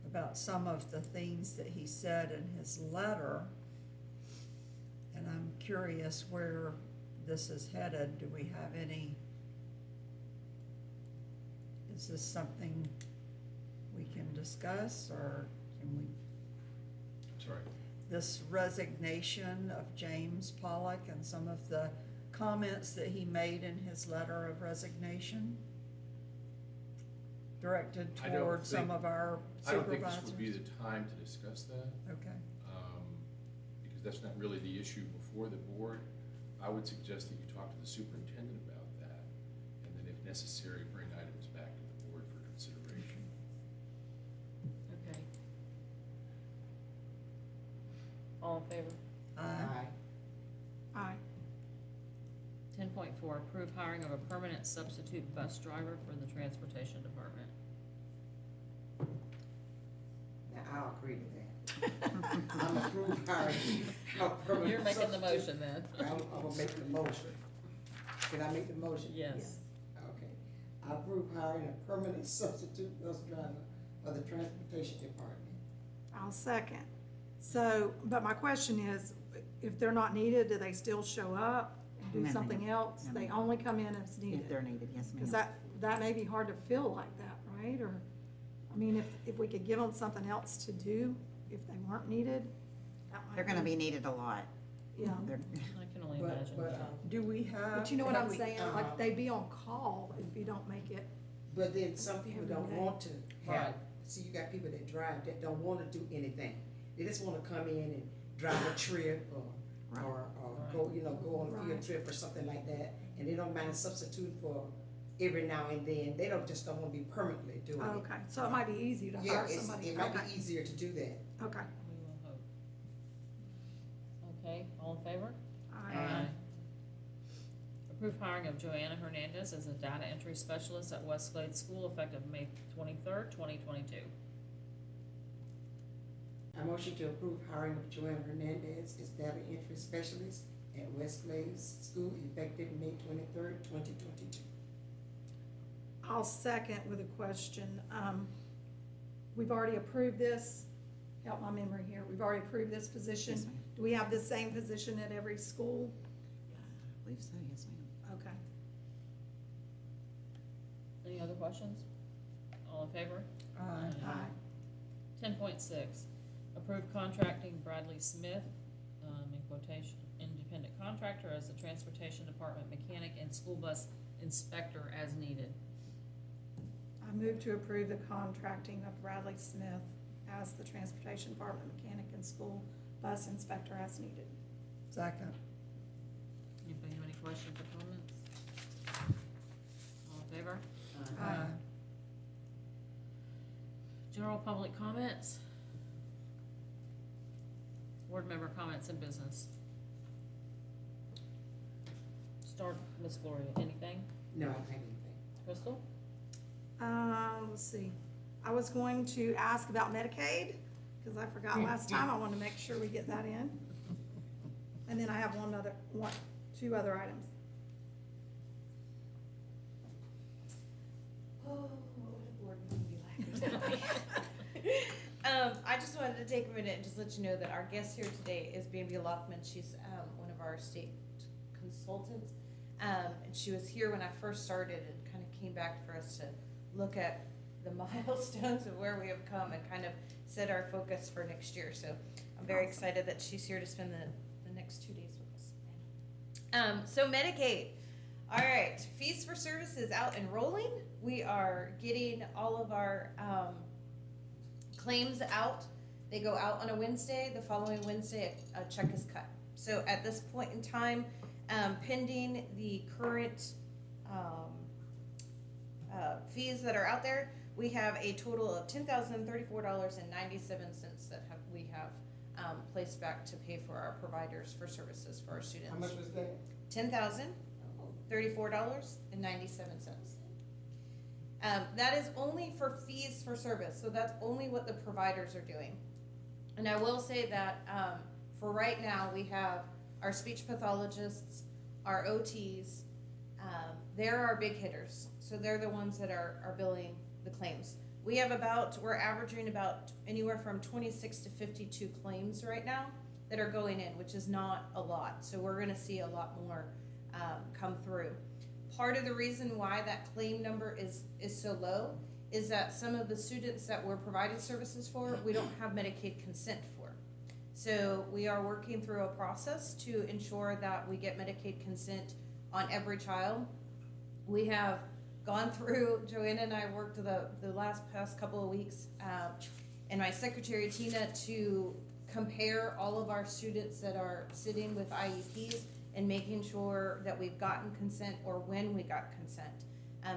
about some of the things that he said in his letter, and I'm curious where this is headed. Do we have any, is this something we can discuss, or can we? Sorry. This resignation of James Pollock and some of the comments that he made in his letter of resignation directed I don't toward some think- of our I don't think supervisors? this would be the time to discuss that, Okay, because that's not really the issue before the board. I would suggest that you talk to the superintendent about that, and then if necessary, bring items back to the board for consideration. Okay. All in favor? aye. Aye. 10.4, approve hiring of a permanent substitute bus driver for the Transportation Department. Now, I'll agree to that. I'm approved hiring. of permanent You're making the substitute. motion then. I'm gonna make the motion. Can I make the motion? Yes. Okay. I approve hiring a permanent substitute bus driver for the Transportation Department. I'll second. So, but my question is, if they're not needed, do they still show up and No, do ma'am. something else? No, They ma'am. only come in if If they're needed? needed, yes, ma'am. Because that may be hard to fill like that, right? Or, I mean, if we could give them something else to do, if they weren't needed, that might They're gonna be needed a lot. Yeah, They're- I can only But, imagine. Do we have? but you know what have I'm we- saying? Like, they'd be on call if you don't make it. But then some people Every don't day. want to Right. have, see, you got people that drive that don't wanna do anything. They just wanna come in and drive a trip or Right. go, go on a field Right. trip or something like that. And they don't mind substitute for every now and then. They don't wanna be permanently doing it. Okay, so it might be easy to Yeah, hire somebody. it might Okay, be easier to do that. okay. We will hope. Okay, all in favor? Aye. Approve hiring of Joanna Hernandez as a data entry specialist at Westglade School effective May 23rd, 2022. I motion to approve hiring of Joanne Hernandez as data entry specialist at West Glades School effective May 23rd, 2022. I'll second with a question. We've already approved this, help my memory here, we've already approved this position. Yes, ma'am. Do we have the same position at every school? I believe so, yes, ma'am. Okay. Any other questions? All in favor? Aye. Aye. 10.6, approve contracting Bradley Smith, in quotation, independent contractor as the Transportation Department mechanic and school bus inspector as needed. I move to approve the contracting of Bradley Smith as the Transportation Department mechanic and school bus inspector as needed. Second. Anybody have any questions or comments? All in favor? Aye. General public comments? Board member comments and business? Start, Miss Gloria, anything? No, I don't have anything. Crystal? Let's see, I was going to ask about Medicaid, because I forgot last time, I wanted to make sure we get that in. And then I have two other items. Oh, what would a board meeting I just wanted to take a minute and just let you know that our guest here today is Bambi Lockman. She's one of our state consultants. And she was here when I first started and kind of came back for us to look at the milestones of where we have come and kind of set our focus for next year. So I'm very excited that she's here to spend the next 2 days with us. So Medicaid. All right, fees for services out and rolling. We are getting all of our claims out. They go out on a Wednesday. The following Wednesday, a check is cut. So at this point in time, pending the current fees that are out there, we have a total of $10,034.97 that we have placed back to pay for our providers for services for our students. How much was that? $10,034.97. That is only for fees for service, so that's only what the providers are doing. And I will say that for right now, we have our speech pathologists, our OTs, they're our big hitters. So they're the ones that are billing the claims. We're averaging about anywhere from 26 to 52 claims right now that are going in, which is not a lot. So we're gonna see a lot more come through. Part of the reason why that claim number is so low is that some of the students that we're providing services for, we don't have Medicaid consent for. So we are working through a process to ensure that we get Medicaid consent on every child. We have gone through, Joanna and I worked the past couple of weeks, and my secretary Tina, to compare all of our students that are sitting with IEPs and making sure that we've gotten consent or when we got consent.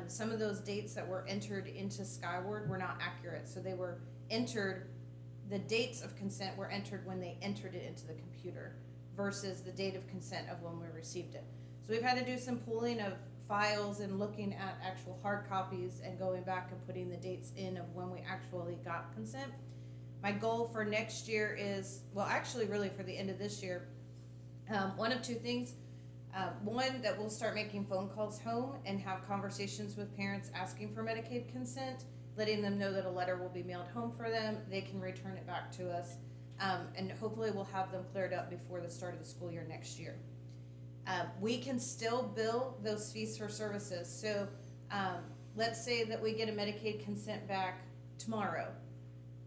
Some of those dates that were entered into Skyward were not accurate, so they were entered, the dates of consent were entered when they entered it into the computer versus the date of consent of when we received it. So we've had to do some pooling of files and looking at actual hard copies and going back and putting the dates in of when we actually got consent. My goal for next year is, well, actually really for the end of this year, one of two things. One, that we'll start making phone calls home and have conversations with parents asking for Medicaid consent, letting them know that a letter will be mailed home for them. They can return it back to us, and hopefully we'll have them cleared up before the start of the school year next year. We can still bill those fees for services. So let's say that we get a Medicaid consent back tomorrow,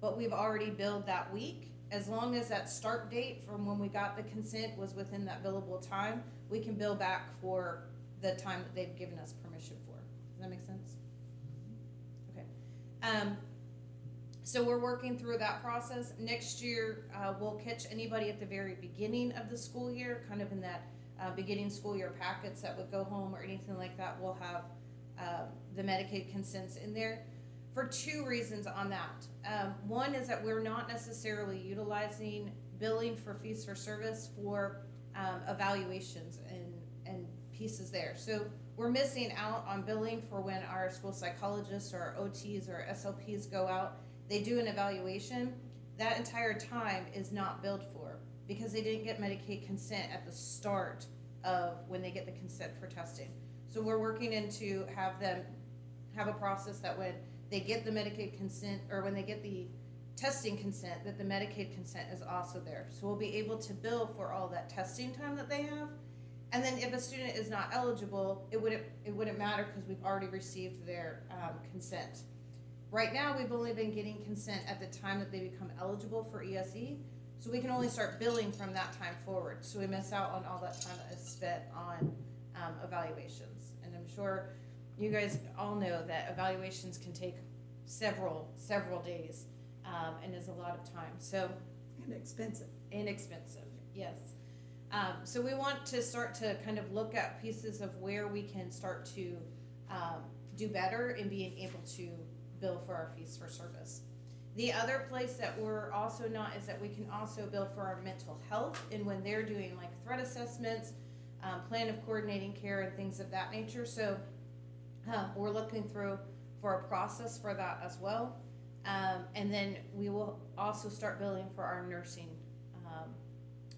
but we've already billed that week. As long as that start date from when we got the consent was within that billable time, we can bill back for the time that they've given us permission for. Does that make sense? Okay. So we're working through that process. Next year, we'll catch anybody at the very beginning of the school year, kind of in that beginning school year packets that would go home or anything like that. We'll have the Medicaid consents in there for two reasons on that. One is that we're not necessarily utilizing billing for fees for service for evaluations and pieces there. So we're missing out on billing for when our school psychologists or our OTs or SLPs go out. They do an evaluation. That entire time is not billed for because they didn't get Medicaid consent at the start of when they get the consent for testing. So we're working into have them have a process that when they get the Medicaid consent, or when they get the testing consent, that the Medicaid consent is also there. So we'll be able to bill for all that testing time that they have. And then if a student is not eligible, it wouldn't matter because we've already received their consent. Right now, we've only been getting consent at the time that they become eligible for ESE. So we can only start billing from that time forward. So we miss out on all that time that is spent on evaluations. And I'm sure you guys all know that evaluations can take several days and is a lot of time. So Inexpensive. Inexpensive, yes. So we want to start to kind of look at pieces of where we can start to do better in being able to bill for our fees for service. The other place that we're also not is that we can also bill for our mental health, and when they're doing like threat assessments, plan of coordinating care and things of that nature. So we're looking through for a process for that as well. And then we will also start billing for our nursing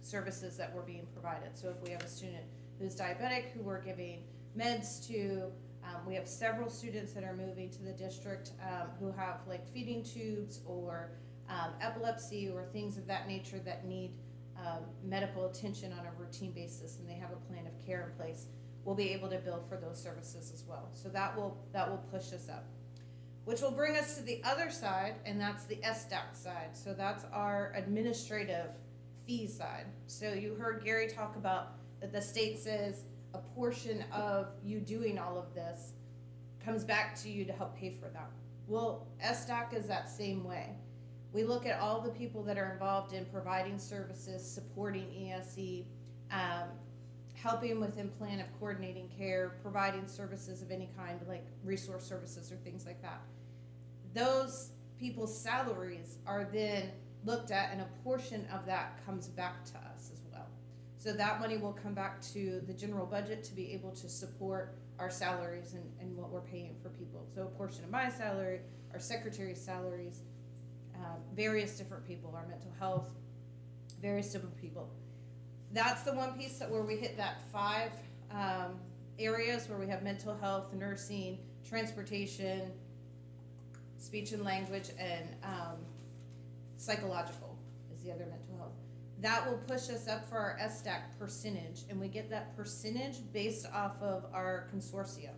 services that we're being provided. So if we have a student who's diabetic, who we're giving meds to, we have several students that are moving to the district who have like feeding tubes or epilepsy or things of that nature that need medical attention on a routine basis, and they have a plan of care in place, we'll be able to bill for those services as well. So that will push us up, which will bring us to the other side, and that's the SDAC side. So that's our administrative fee side. So you heard Gary talk about that the state says a portion of you doing all of this comes back to you to help pay for that. Well, SDAC is that same way. We look at all the people that are involved in providing services, supporting ESE, helping within plan of coordinating care, providing services of any kind, like resource services or things like that. Those people's salaries are then looked at, and a portion of that comes back to us as well. So that money will come back to the general budget to be able to support our salaries and what we're paying for people. So a portion of my salary, our secretary's salaries, various different people, our mental health, various different people. That's the one piece where we hit that 5 areas where we have mental health, nursing, transportation, speech and language, and psychological is the other mental health. That will push us up for our SDAC percentage, and we get that percentage based off of our consortium.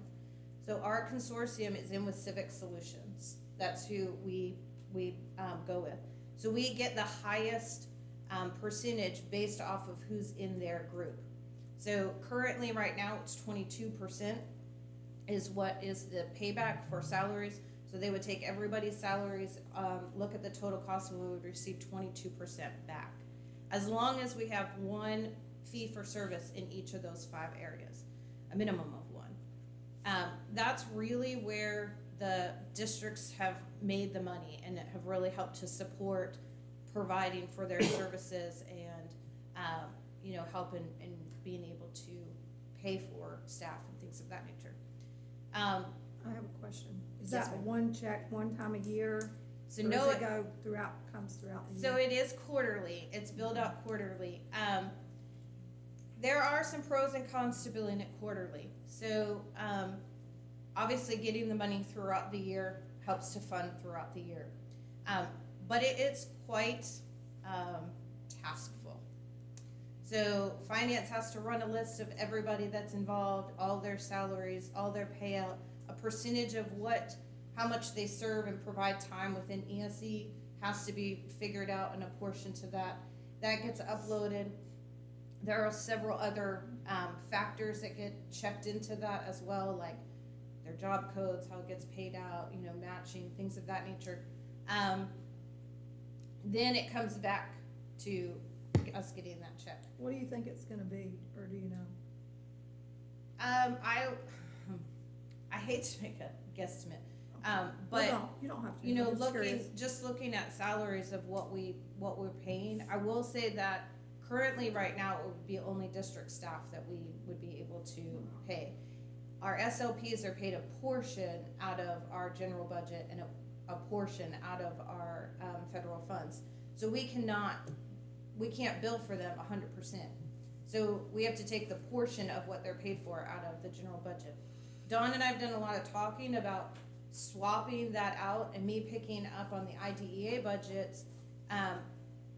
So our consortium is in with Civic Solutions. That's who we go with. So we get the highest percentage based off of who's in their group. So currently right now it's 22% is what is the payback for salaries. So they would take everybody's salaries, look at the total cost, and we would receive 22% back. As long as we have one fee for service in each of those 5 areas, a minimum of one. That's really where the districts have made the money and have really helped to support providing for their services and help in being able to pay for staff and things of that nature. I have a question. Is Yes, that ma'am. one check, one time a year? So Or no, does it go comes throughout the year? So it is quarterly. It's billed out quarterly. There are some pros and cons to billing it quarterly. So obviously getting the money throughout the year helps to fund throughout the year. But it's quite taskful. So finance has to run a list of everybody that's involved, all their salaries, all their payout, a percentage of how much they serve and provide time within ESE has to be figured out, and a portion to that. That gets uploaded. There are several other factors that get checked into that as well, like their job codes, how it gets paid out, matching, things of that nature. Then it comes back to us getting that check. What do you think it's gonna be, or do you know? I hate to make a guesstimate, but Well, you don't have to. I'm just curious. looking at salaries of what we're paying, I will say that currently right now it would be only district staff that we would be able to pay. Our SLPs are paid a portion out of our general budget and a portion out of our federal funds. So we can't bill for them 100%. So we have to take the portion of what they're paid for out of the general budget. Dawn and I have done a lot of talking about swapping that out and me picking up on the IDEA budgets,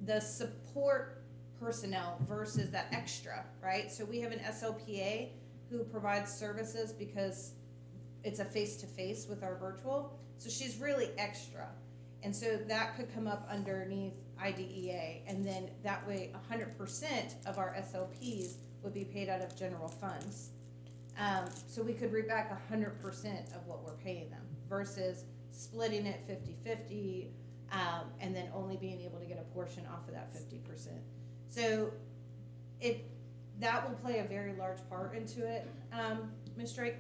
the support personnel versus that extra, right? So we have an SLPA who provides services because it's a face-to-face with our virtual. So she's really extra. And so that could come up underneath IDEA. And then that way 100% of our SLPs would be paid out of general funds. So we could reap back 100% of what we're paying them versus splitting it 50-50 and then only being able to get a portion off of that 50%. So that will play a very large part into it, Ms. Drake,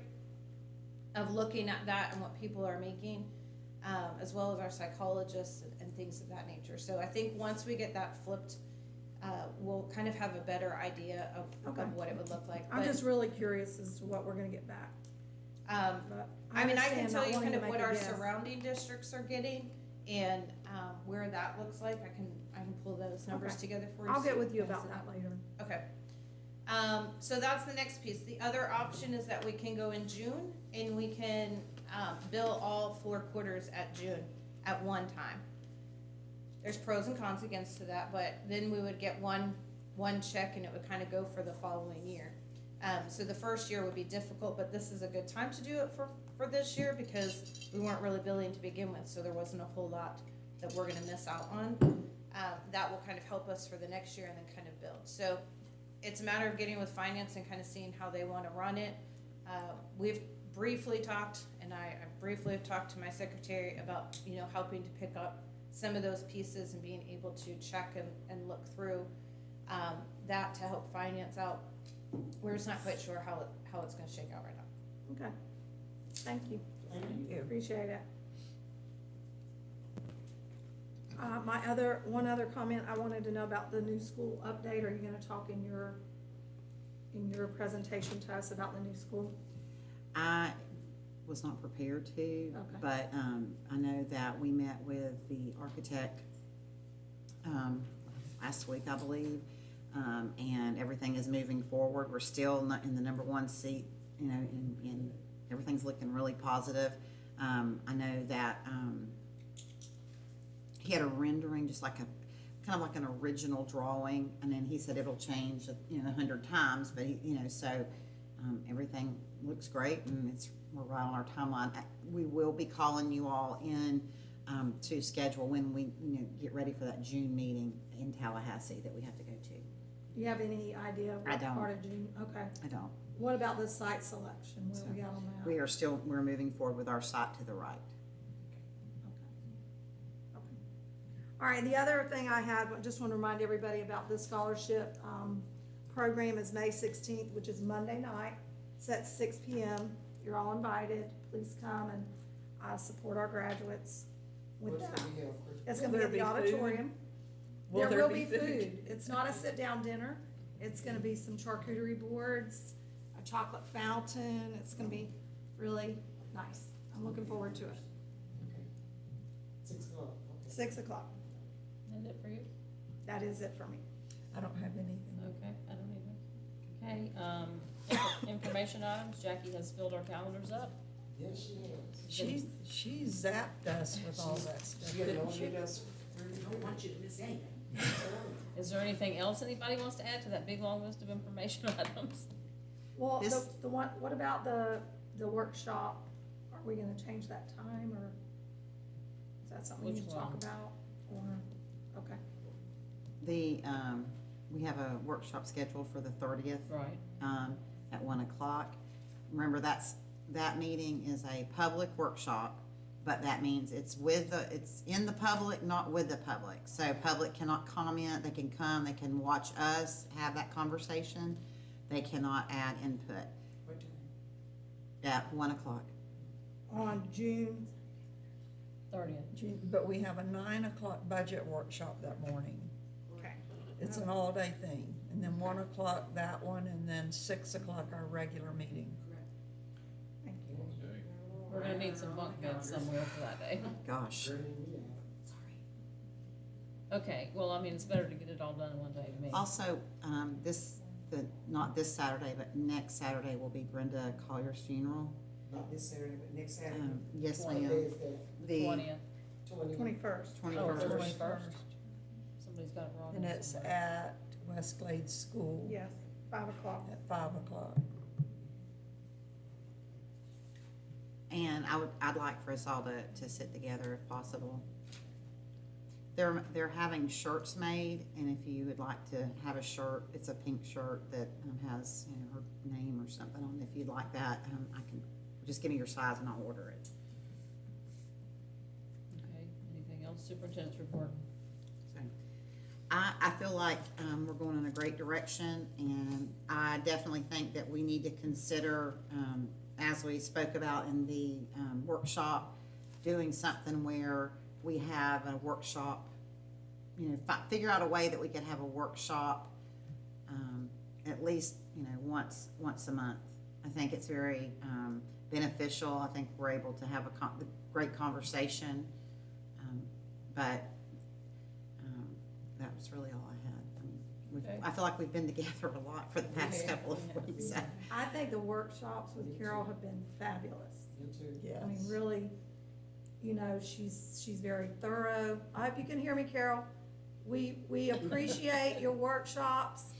of looking at that and what people are making, as well as our psychologists and things of that nature. So I think once we get that flipped, we'll kind of have a better idea of what it would look like. I'm just really curious as to what we're gonna get back. But I can understand tell not you wanting kind to of what make a our guess. surrounding districts are getting and where that looks like. I can pull those numbers Okay. together for you. I'll so get with you can about see that later. Okay. So that's the next piece. The other option is that we can go in June and we can bill all 4 quarters at June at one time. there's pros and cons against to that, but then we would get one check and it would kind of go for the following year. So the first year would be difficult, but this is a good time to do it for this year because we weren't really billing to begin with, so there wasn't a whole lot that we're gonna miss out on. That will kind of help us for the next year and then kind of build. So it's a matter of getting with finance and kind of seeing how they wanna run it. We've briefly talked, and I briefly have talked to my secretary about, helping to pick up some of those pieces and being able to check and look through that to help finance out. We're just not quite sure how it's gonna shake out right now. Okay, thank you. Thank you. Appreciate it. One other comment, I wanted to know about the new school update. Are you gonna talk in your presentation to us about the new school? I was not prepared to, but I know that we met with the architect last week, I believe, and everything is moving forward. We're still not in the number one seat, and everything's looking really positive. I know that he had a rendering, just like kind of like an original drawing, and then he said it'll change 100 times, but so everything looks great, and we're right on our timeline. We will be calling you all in to schedule when we get ready for that June meeting in Tallahassee that we have to go to. Do you have any idea I what don't. part of June? Okay. I don't. What about the site selection? Where we got on that? We're moving forward with our site to the right. Okay. All right, the other thing I had, just want to remind everybody about this scholarship program is May 16th, which is Monday night. It's at 6 p.m. You're all invited. Please come and support our graduates with What's that. gonna be held? It's going to be at the auditorium. Will There there will be be food? food. It's not a sit-down dinner. It's going to be some charcuterie boards, a chocolate fountain. It's going to be really nice. I'm looking forward to it. Okay. 6 o'clock. Okay. 6 o'clock. Is it for you? That is it for me. I don't have anything. Okay, I don't either. Okay, information items, Jackie has filled our calendars up. Yes, she is. She zapped us with all that stuff, She had didn't no she? us. Don't want you to miss anything. Is there anything else anybody wants to add to that big long list of information items? Well, This- the one, what about the workshop? Are we gonna change that time, or is that something we Which need to talk one? about, or, okay, We have a workshop scheduled for the 30th. Right. At 1 o'clock. Remember, that meeting is a public workshop, but that means it's in the public, not with the public. So public cannot comment, they can come, they can watch us have that conversation. They cannot add input. What time? At 1 o'clock. on June, 30th. But we have a 9 o'clock budget workshop that morning. okay. It's an all-day thing, and then 1 o'clock that one, and then 6 o'clock our regular meeting. Thank you. Okay. We're gonna need some bunk beds somewhere for that day. Gosh. Okay, well, I mean, it's better to get it all done in one day to me. Also, not this Saturday, but next Saturday will be Brenda Collier's funeral. Not this Saturday, but next Saturday. Yes, What day ma'am. is that? The 20th. 21st. Oh, 21st. 21st. Somebody's got it wrong. And it's at Westglade School Yes, 5 o'clock. at 5 o'clock. And I'd like for us all to sit together if possible. They're having shirts made, and if you would like to have a shirt, it's a pink shirt that has her name or something on it. If you'd like that, I can just give me your size and I'll order it. Okay, anything else? Superintendent's report. So, I feel like we're going in a great direction, and I definitely think that we need to consider, as we spoke about in the workshop, doing something where we have a workshop, figure out a way that we could have a workshop at least, once a month. I think it's very beneficial. I think we're able to have a great conversation, but that was really all I had. I mean, Okay. I feel like we've been together a lot for the past couple of weeks. So. I think the workshops with Carol have been fabulous. You too. Yes. I mean, really, you know, she's very thorough. I hope you can hear me, Carol. We appreciate your workshops.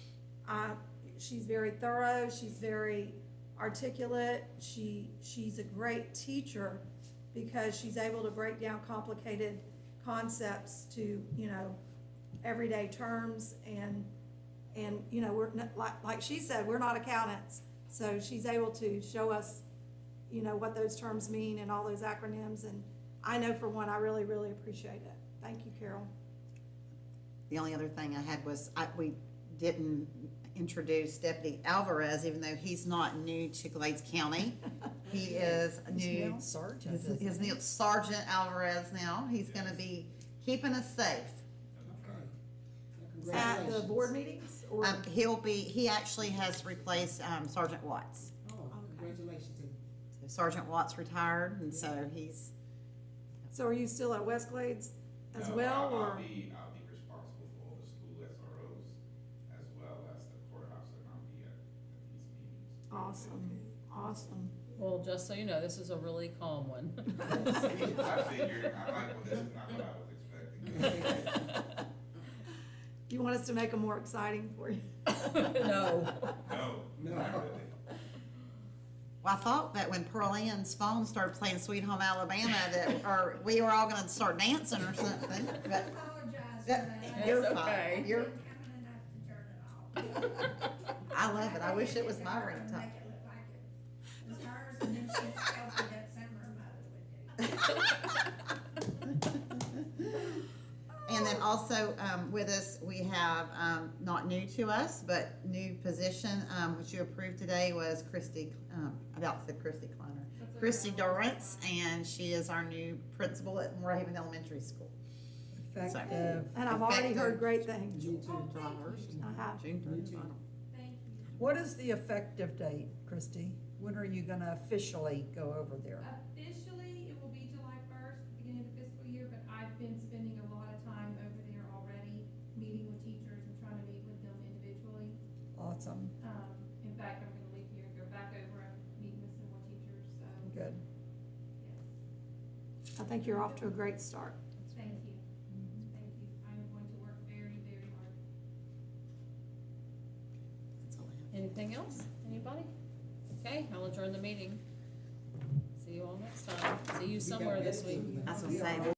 She's very thorough, she's very articulate, she's a great teacher because she's able to break down complicated concepts to, you know, everyday terms and you know, we're not, like she said, we're not accountants, so she's able to show us, you know, what those terms mean and all those acronyms, and I know for one, I really, really appreciate it. Thank you, Carol. The only other thing I had was, we didn't introduce Deputy Alvarez, even though he's not new to Glades County. He is new. Sergeant. His new Sergeant Alvarez now. He's gonna be keeping us safe. Okay. At the Congratulations. board meetings, or? He actually has replaced, Sergeant Watts. Oh, congratulations. So Sergeant Watts retired, and so he's, So are you still at West Glades as No, well, I'll or? be responsible for all the school SROs as well as the courthouse, and I'll be at these meetings. Awesome, awesome. Well, just so you know, this is a really calm one. I figured, I'm like, well, this is not what I was expecting. You want us to make them more exciting for you? No. No, not really. well, I thought that when Pearl Ann's phone started playing Sweet Home Alabama, or we were all gonna start dancing or something, but. You're It's fine. okay. You're, Having enough to turn it off. I love it. I wish it was my ringtone. Make it look like it was hers, and then she tells me that summer mother would do. And then also, with us, we have, not new to us, but new position, which you approved today was Christy, about to say Christy Kleiner. Christy Dorrance, and she is our new principal at Moorhaven Elementary School. Effective. And I've already heard great things. You too. I have. June Me too. 3rd. Thank you. What is the effective date, Christy? When are you gonna officially go over there? Officially, it will be July 1st, beginning of the fiscal year, but I've been spending a lot of time over there already, meeting with teachers and trying to meet with them individually. Awesome, In fact, I'm gonna leave here and go back over and meet with some more teachers, so, good. yes. I think you're off to a great start. Thank you. Thank you. I am going to work very, very hard. That's all I have. Anything else? Anybody? Okay, I'll adjourn the meeting. See you all next time. See you somewhere this week. I was gonna say,